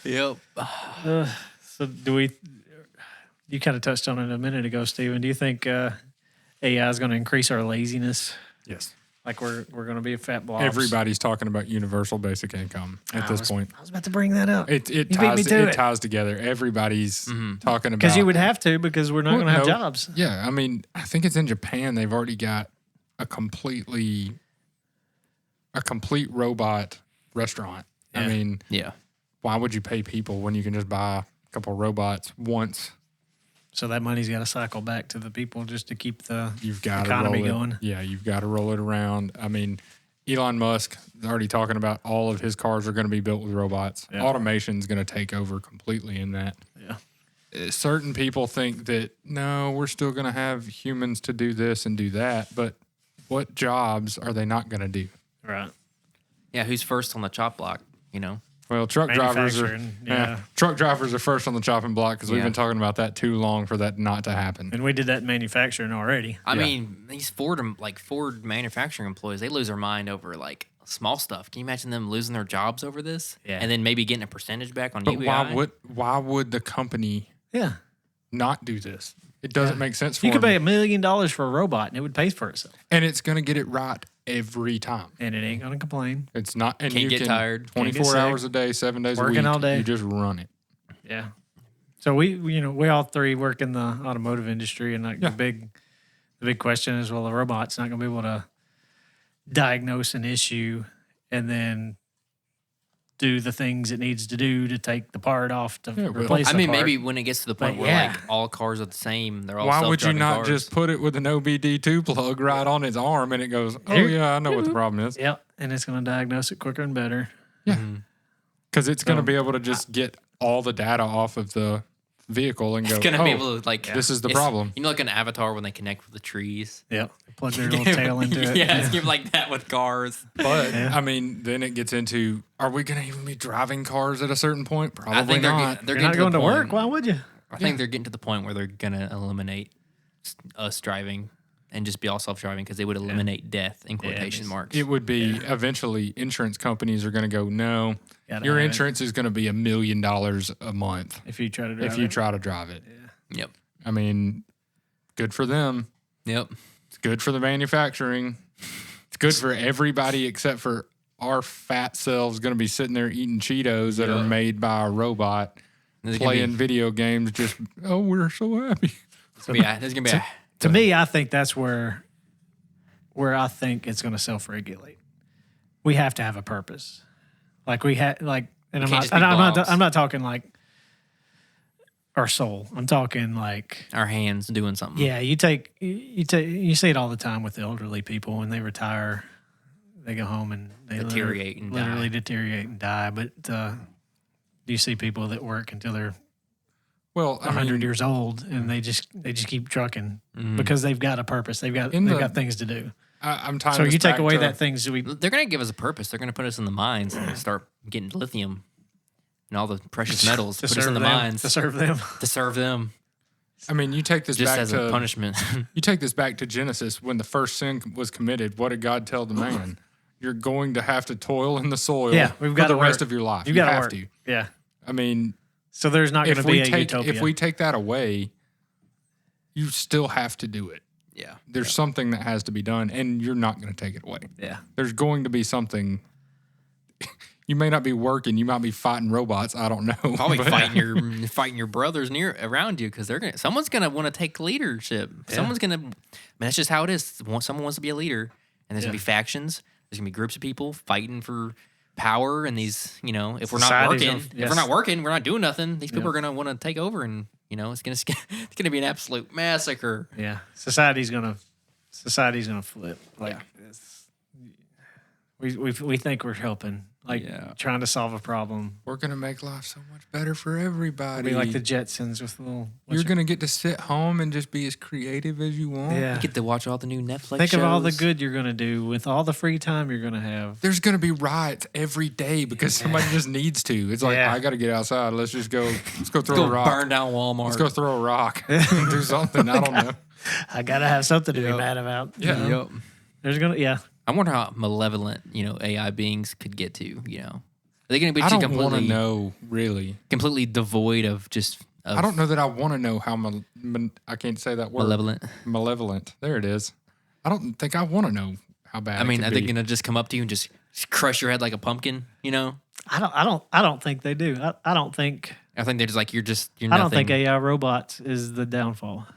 Yep. So do we? You kind of touched on it a minute ago, Stephen. Do you think AI is going to increase our laziness? Yes. Like we're going to be a fat blobs? Everybody's talking about universal basic income at this point. I was about to bring that up. It You beat me ties to it it. ties together. Everybody's talking about Because you would have to, because we're not Well, going to have no. jobs. Yeah, I mean, I think it's in Japan. They've already got a complete robot restaurant. I Yeah. mean, Yeah. why would you pay people when you can just buy a couple robots once? So that money's got to cycle back to the people just to keep the You've got economy to roll going. it. Yeah, you've got to roll it around. I mean, Elon Musk is already talking about all of his cars are going to be built with robots. Yeah. Automation's going to take over completely in that. Yeah. Certain people think that no, we're still going to have humans to do this and do that, but what jobs are they not going to do? Right. Yeah, who's first on the chop block, you know? Well, truck drivers are Manufacturing, yeah. truck drivers are first on the chopping block because we've Yeah. been talking about that too long for that not to happen. And we did that in manufacturing already. I Yeah. mean, these Ford manufacturing employees, they lose their mind over like small stuff. Can you imagine them losing their jobs over this? Yeah. And then maybe getting a percentage back on But UBI? why would the company Yeah. not do this? It doesn't make sense for You could them. pay $1 million for a robot and it would pay for itself. And it's going to get it right every time. And it ain't going to complain. It's not, and Can't you get can tired. Can't get 24 sick. hours a day, 7 days a Working week. all day. You just run it. Yeah. So we all three work in the automotive industry, and like Yeah. the big question is, well, the robot's not going to be able to diagnose an issue and then do the things it needs to do to take the part off to Yeah, well, replace I the mean, part. maybe when it gets to the point But where yeah. like all cars are the same, they're all Why would you self-driving not cars. just put it with an OBD2 plug right on its arm and it goes, oh, Here- yeah, I know what the problem is. Yep, and it's going to diagnose it quicker and better. Because it's going to So, be able to just get all the data off of the vehicle and go, It's gonna oh, be able to like this is the it's- problem. You know, like an avatar when they connect with the trees. Yep, plug their little tail into it. Yeah, it's gonna be like that with cars. But, Yeah. I mean, then it gets into, are we going to even be driving cars at a certain point? Probably I think they're not. get- they're You're not getting going to to the work. point- Why would you? I think they're getting to the point where they're gonna eliminate us driving and just be all self-driving because they would eliminate death in quotation it's- marks. It would be eventually insurance companies are going to go, no, Gotta your have it insurance is going to be $1 million a month if you try to drive if you it. try to drive it. Yep. I mean, good for them. Yep. It's good for the manufacturing. It's good for everybody except for our fat selves going to be sitting there eating Cheetos that are Yeah. made by a robot, There's gonna be- playing video games. Just, oh, we're so happy. there's gonna be a, To me, I think that's where I think it's going to self-regulate. We have to have a purpose. Like we had, like, and I'm can't not, just be and blobs. I'm not talking like our soul. I'm talking like, our hands doing something. yeah, you see it all the time with the elderly people when they retire, they go home and they Deteriorate and die. literally deteriorate and die. But you see people that work until they're Well, I 100 mean, years old and they just keep trucking because they've got a purpose. They've got things to do. I'm tying So this you take back away to- that things we They're gonna give us a purpose. They're gonna put us in the mines and start getting lithium and all the precious metals. to Put us in serve the them, mines to serve them. to serve them, I mean, you take this just back as to a punishment. You take this back to Genesis when the first sin was committed. What did God tell the man? You're going to have to toil in the soil Yeah, we've for got the to rest work. of your life. You You got to have work. to. Yeah. I mean, So there's not going to if be we a take utopia. if we take that away, you still have to do it. Yeah. There's something that has to be done, and you're not going to take it away. yeah. There's going to be something. You may not be working. You might be fighting robots. I don't know. Probably but- fighting your brothers near around you because someone's gonna want to take leadership. Someone's gonna. I mean, that's just how it is. Someone wants to be a leader, and there's gonna be factions. There's gonna be groups of people fighting for power, and these, if we're not Society's working, gonna- if yes. we're not working, we're not doing nothing. These people Yeah. are gonna want to take over, and it's gonna be an absolute massacre. Yeah. Society's gonna flip. Like it's, we think we're helping like Yeah. trying to solve a problem. We're gonna make life so much better for It'll everybody. be like the Jetsons with little. You're gonna get to sit home and just be as creative as you want. Yeah. You get to watch all the new Netflix Think shows. of all the good you're gonna do with all the free time you're gonna have. There's gonna be riots every day because somebody just needs to. It's like Yeah. I gotta get outside. Let's just go. Let's go throw Go a rock. burn down Walmart. Let's go throw a rock. Do something. I don't know. I gotta have something to be Yep. mad about. Yeah. Yep. There's gonna I wonder how malevolent, AI beings could get to, Are they going to be I don't want to completely, know really. completely devoid of just I don't know that I want to know how I can't say that word. malevolent? Malevolent. There it is. I don't think I want to know how bad. I mean, it are could they be. going to just come up to you and just crush your head like a pumpkin, I don't think they do. I don't think I think they're just like, you're I nothing. don't think AI robots is the downfall.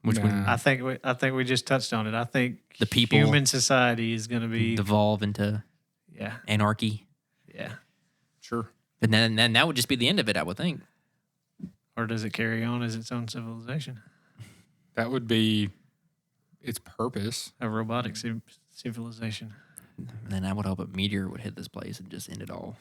Which would Nah. I think we just touched on it. I think The people human society is gonna be devolve into yeah. anarchy. Yeah. Sure. And then that would just be the end of it, I would think. Or does it carry on as its own civilization? That would be its purpose. A robotic civilization. And then I would hope a meteor would hit this place and just end it all.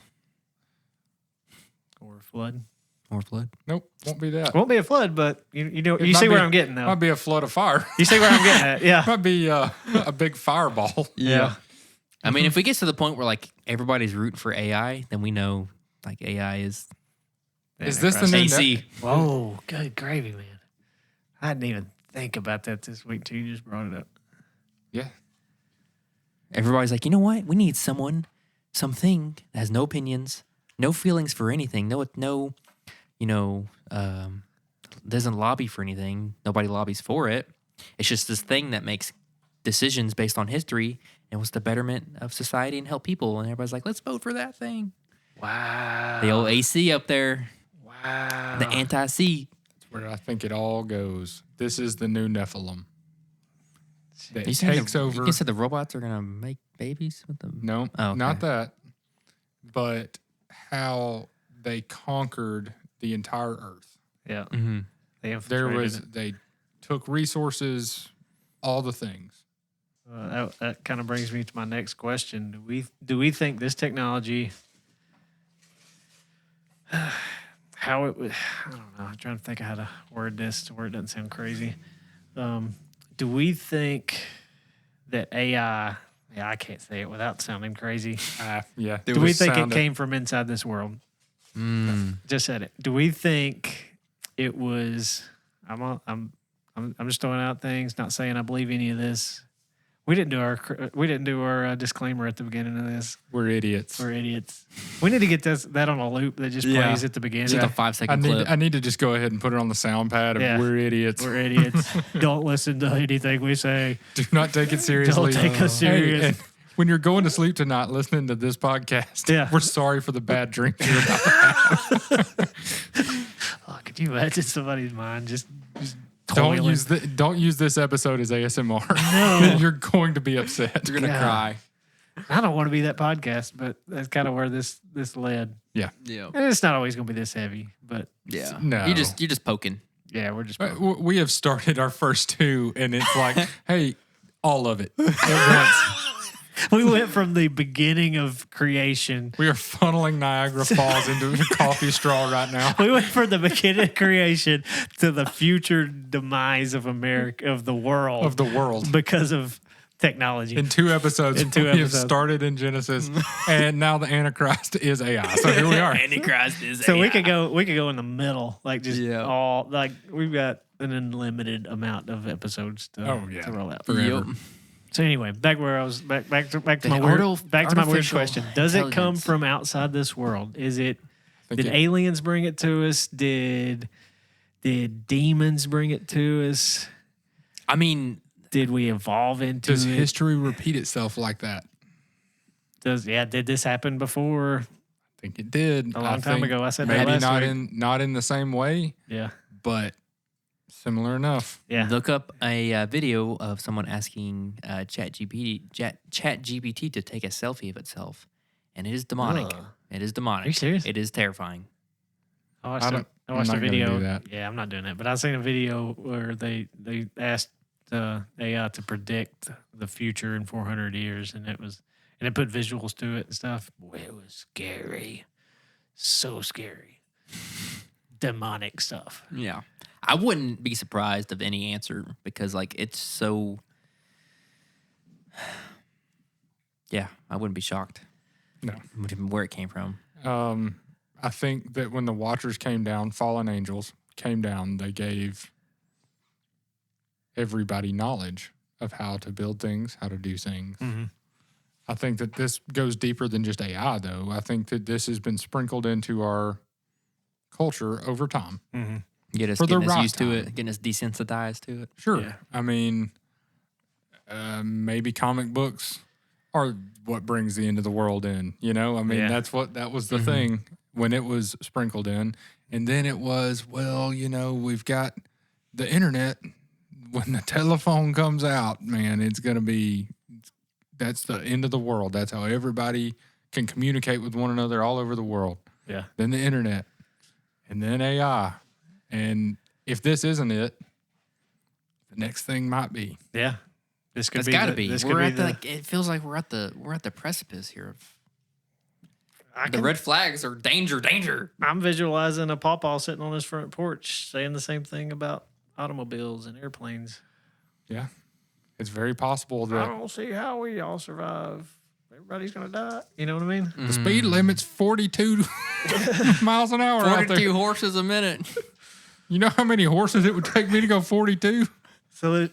Or a flood. Or flood. Nope, won't be that. Won't be a flood, but you It see might where be- I'm getting though. Might be a flood of fire. You see where I'm getting at. Yeah. Might be a big fireball. Yeah. I mean, if we get to the point where like everybody's rooting for AI, then we know like AI is Is this the new AC. Whoa, good gravy, man. I didn't even think about that this week till you just brought it up. Yeah. Everybody's like, you know what? We need something that has no opinions, no feelings for anything, doesn't lobby for anything. Nobody lobbies for it. It's just this thing that makes decisions based on history and what's the betterment of society and help people. And everybody's like, let's vote for that thing. Wow. The old AC up there, Wow. the anti-C. Where I think it all goes. This is the new Nephilim. That You saying takes the, over. You said the robots are gonna make babies with them? No, Oh, okay. not that. But how they conquered the entire earth. Yeah. Mm-hmm. They They took resources, all the things. that kind of brings me to my next question. Do we think this technology how it would I don't know. I'm trying to think of how to word this to where it doesn't sound crazy. Do we think that AI I can't say it without sounding crazy. Yeah. Do we think it came from inside this world? Just said it. Do we think it was? I'm just throwing out things. Not saying I believe any of this. We didn't do our disclaimer at the beginning of this. We're idiots. We're idiots. We need to get that on a loop that just Yeah. plays at the beginning. Just a 5-second clip. I need to just go ahead and put it on the sound pad of Yeah. we're idiots. We're idiots. Don't listen to anything we say. Do not take it seriously. Don't take us Hey, serious. and when you're going to sleep tonight listening to this podcast, Yeah. we're sorry for the bad dreams you're about to have. Oh, could you imagine somebody's mind just Don't toiling? use this episode as ASMR. No. You're going to be upset. You're gonna Yeah. cry. I don't want to be that podcast, but that's kind of where this led. Yeah. And it's not always going to be this heavy, but Yeah. No. You're just poking. yeah, we're just. We have started our first two, and it's like, hey, all of it at once. We went from the beginning of creation. We are funneling Niagara Falls into a coffee straw right now. We went from the beginning of creation to the future demise of America, of the world, Of the world. because of technology. In two episodes, we have started in Genesis, and now the Antichrist is AI. So here we are. Antichrist is So we could go in the middle, like just Yeah. all like we've got an unlimited amount of episodes to roll out. Yep. So anyway, back where I was back to The my weird artificial question. Does it come intelligence. from outside this world? Is it think did it- aliens bring it to us? Did demons bring it to us? I mean, Did we evolve into Does it? history repeat itself like that? Did this happen before? I think it did. A long time think ago. I said that maybe last not week. not in the same way, Yeah. but similar enough. Yeah. look up a video of someone asking ChatGPT to take a selfie of itself, and it is demonic. Ugh. It is demonic. Are you serious? It is terrifying. I I watched don't- a I'm not gonna video. do that. Yeah, I'm not doing that. But I seen a video where they asked AI to predict the future in 400 years, and and it put visuals to it and stuff. Boy, it was scary. So scary. Demonic stuff. Yeah. I wouldn't be surprised of any answer because, like, it's so. Yeah, I wouldn't be shocked. No. Where it came from. I think that when the Watchers came down, fallen angels came down, they gave everybody knowledge of how to build things, how to do things. Mm-hmm. I think that this goes deeper than just AI, though. I think that this has been sprinkled into our culture over time. Mm-hmm. Getting us used to it, getting us desensitized to it. Sure. Yeah. I mean, maybe comic books are what brings the end of the world in. You know, I mean, that was the thing when it was sprinkled in. And then it was, well, you know, we've got the internet. When the telephone comes out, man, it's going to be, that's the end of the world. That's how everybody can communicate with one another all over the world. Yeah. Then the internet, and then AI. And if this isn't it, the next thing might be. Yeah. This could It's be. got to be. This We're could at be the. It feels like we're at the precipice here of. I The can- red flags are danger. I'm visualizing a pawpaw sitting on his front porch saying the same thing about automobiles and airplanes. Yeah. It's very possible I that don't see how we all survive. Everybody's going to die. You know what I mean? the speed limit's 42 miles an hour out 42 there. horses a minute. You know how many horses it would take me to go 42? So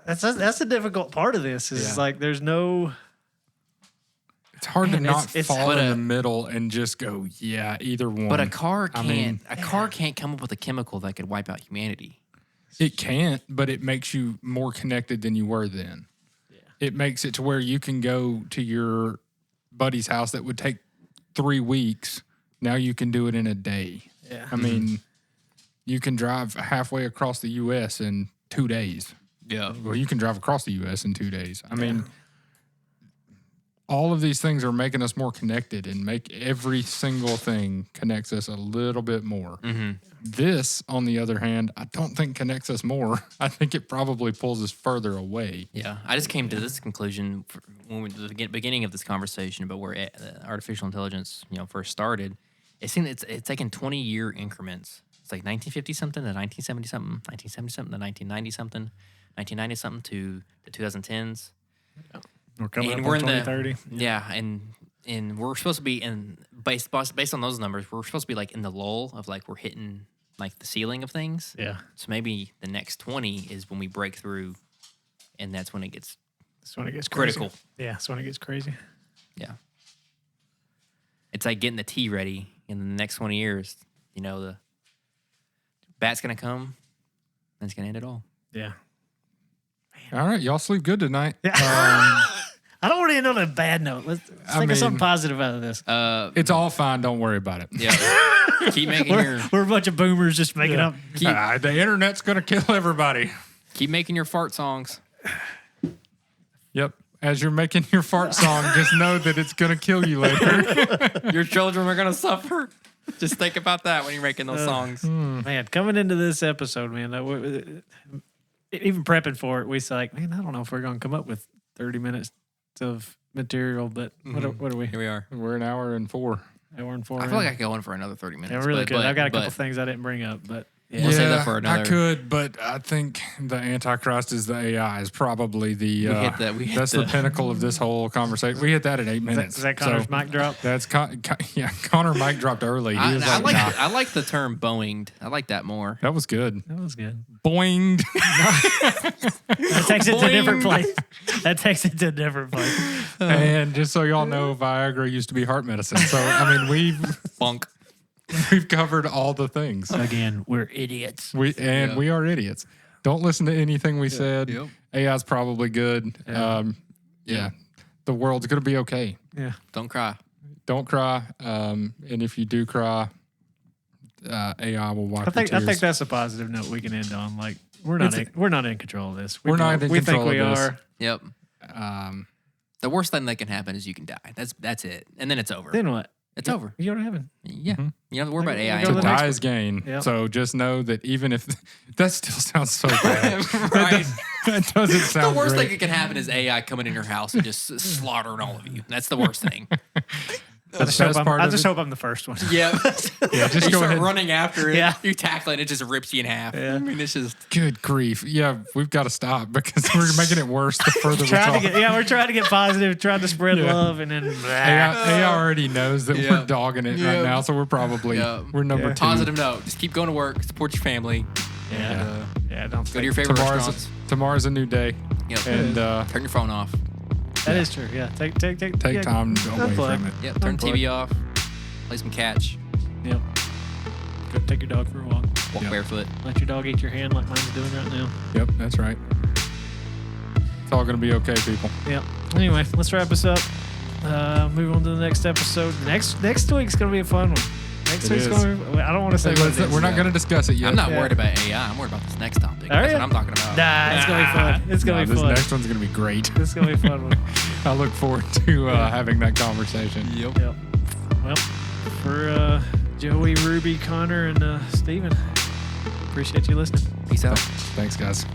that's the difficult part of this is Yeah. like there's no. It's hard Man, to not it's- fall but in the middle and just go, yeah, either one. But a car I can't. mean- a car can't come up with a chemical that could wipe out humanity. It can't, but it makes you more connected than you were then. Yeah. It makes it to where you can go to your buddy's house that would take 3 weeks. Now you can do it in a day. Yeah. I mean, you can drive halfway across the U.S. in 2 days. Yeah. Well, you can drive across the U.S. in 2 days. I mean, all of these things are making us more connected and make every single thing connects us a little bit more. Mm-hmm. This, on the other hand, I don't think connects us more. I think it probably pulls us further away. Yeah, I just came to this conclusion when we the beginning of this conversation about where artificial intelligence, first started. It seemed it's taken 20-year increments. It's like 1950 something to 1970 something, 1970 something to 1990 something, 1990 something to the 2010s. We're coming And up we're on in the- 2030. Yeah, and we're supposed to be based on those numbers. We're supposed to be like in the lull of like we're hitting like the ceiling of things. Yeah. So maybe the next 20 is when we break through, and that's when it gets That's when it gets crazy. critical. Yeah, that's when it gets crazy. Yeah. It's like getting the tea ready in the next 20 years. The bat's going to come and it's going to end it all. Yeah. All right, y'all sleep good tonight. I don't want to end on a bad note. Let's think of something positive out of this. It's all fine. Don't worry about it. Yeah. Keep making We're a bunch of boomers just making up. The internet's going to kill everybody. keep making your fart songs. Yep. As you're making your fart song, just know that it's going to kill you later. Your children are going to suffer. Just think about that when you're making those songs. Man, coming into this episode, man, even prepping for it, we was like, man, I don't know if we're going to come up with 30 minutes of material, but what are we? Here we are. We're an hour and 4. Hour and 4. I feel like I could go on for another 30 minutes. yeah, we really but, could. I've got a couple but things I didn't bring up, but yeah. We'll save that for another- I could, but I think the Antichrist is the AI is probably the hit that- we hit that's the pinnacle of this whole conversation. We hit that in 8 minutes. Is that Connor's So mic drop? That's Connor mic dropped early. He was I like, nah. I like the term Boeinged. I like that more. That was good. That was good. Boinged. That takes it to a different place. That takes it to a different place. And just so y'all know, Viagra used to be heart medicine. So I mean, Funk. we've covered all the things. Again, we're idiots. We are idiots. Don't listen to anything we said. Yep. AI's probably good. Yeah. The world's gonna be okay. Yeah. Don't cry. Don't cry. And if you do cry, AI will wipe I think your tears. that's a positive note we can end on. Like we're not in control of this. We're not in we control think we of this. are. Yep. The worst thing that can happen is you can die. That's it, and then it's over. Then what? It's over. You go to heaven. Yeah. Mhm. You don't have to worry about AI. Go to To the next die is gain. Yep. So just know that even if that still sounds so bad, Right. that doesn't sound The worst great. thing that can happen is AI coming in your house and just slaughtering all of you. That's the worst thing. I just, hope I'm the first one. Yeah. Yeah, just you go start ahead. running after it. Yeah. You tackle it, it just rips you in half. Yeah. I mean, it's just. Good grief. Yeah, we've got to stop because we're making it worse the further we Trying talk. to we're trying to get positive, trying to spread Yeah. love, and then AI already knows that Yeah. we're dogging it Yeah. right now, so we're probably Yeah. we're number Yeah. two. Positive note. Just keep going to work, support your family. yeah, And, don't go to your favorite Tomorrow's restaurants. tomorrow's a new day, Yep. and Turn your phone off. That is true. Yeah, take take yeah, time away unplug. from it. Yep. Turn the Unplug. TV off. Play some catch. Yep. Go take your dog for a walk. Walk Yep. barefoot. Let your dog eat your hand like mine's doing right now. Yep, that's right. It's all gonna be okay, people. Yep. Anyway, let's wrap this up. Move on to the next episode. Next week's gonna be a fun one. Next It week's is. gonna be. I don't want to say what it is. We're not gonna discuss it yet. I'm not Yeah. worried about AI. I'm worried about this next topic. Are That's ya? what I'm talking about. Nah, it's gonna be fun. It's gonna No, be this fun. next one's gonna be great. It's gonna be a fun one. I look forward to having that conversation. Yep. Yep. Well, for Joey, Ruby, Connor, and Steven, appreciate you listening. Peace out. Thanks, guys.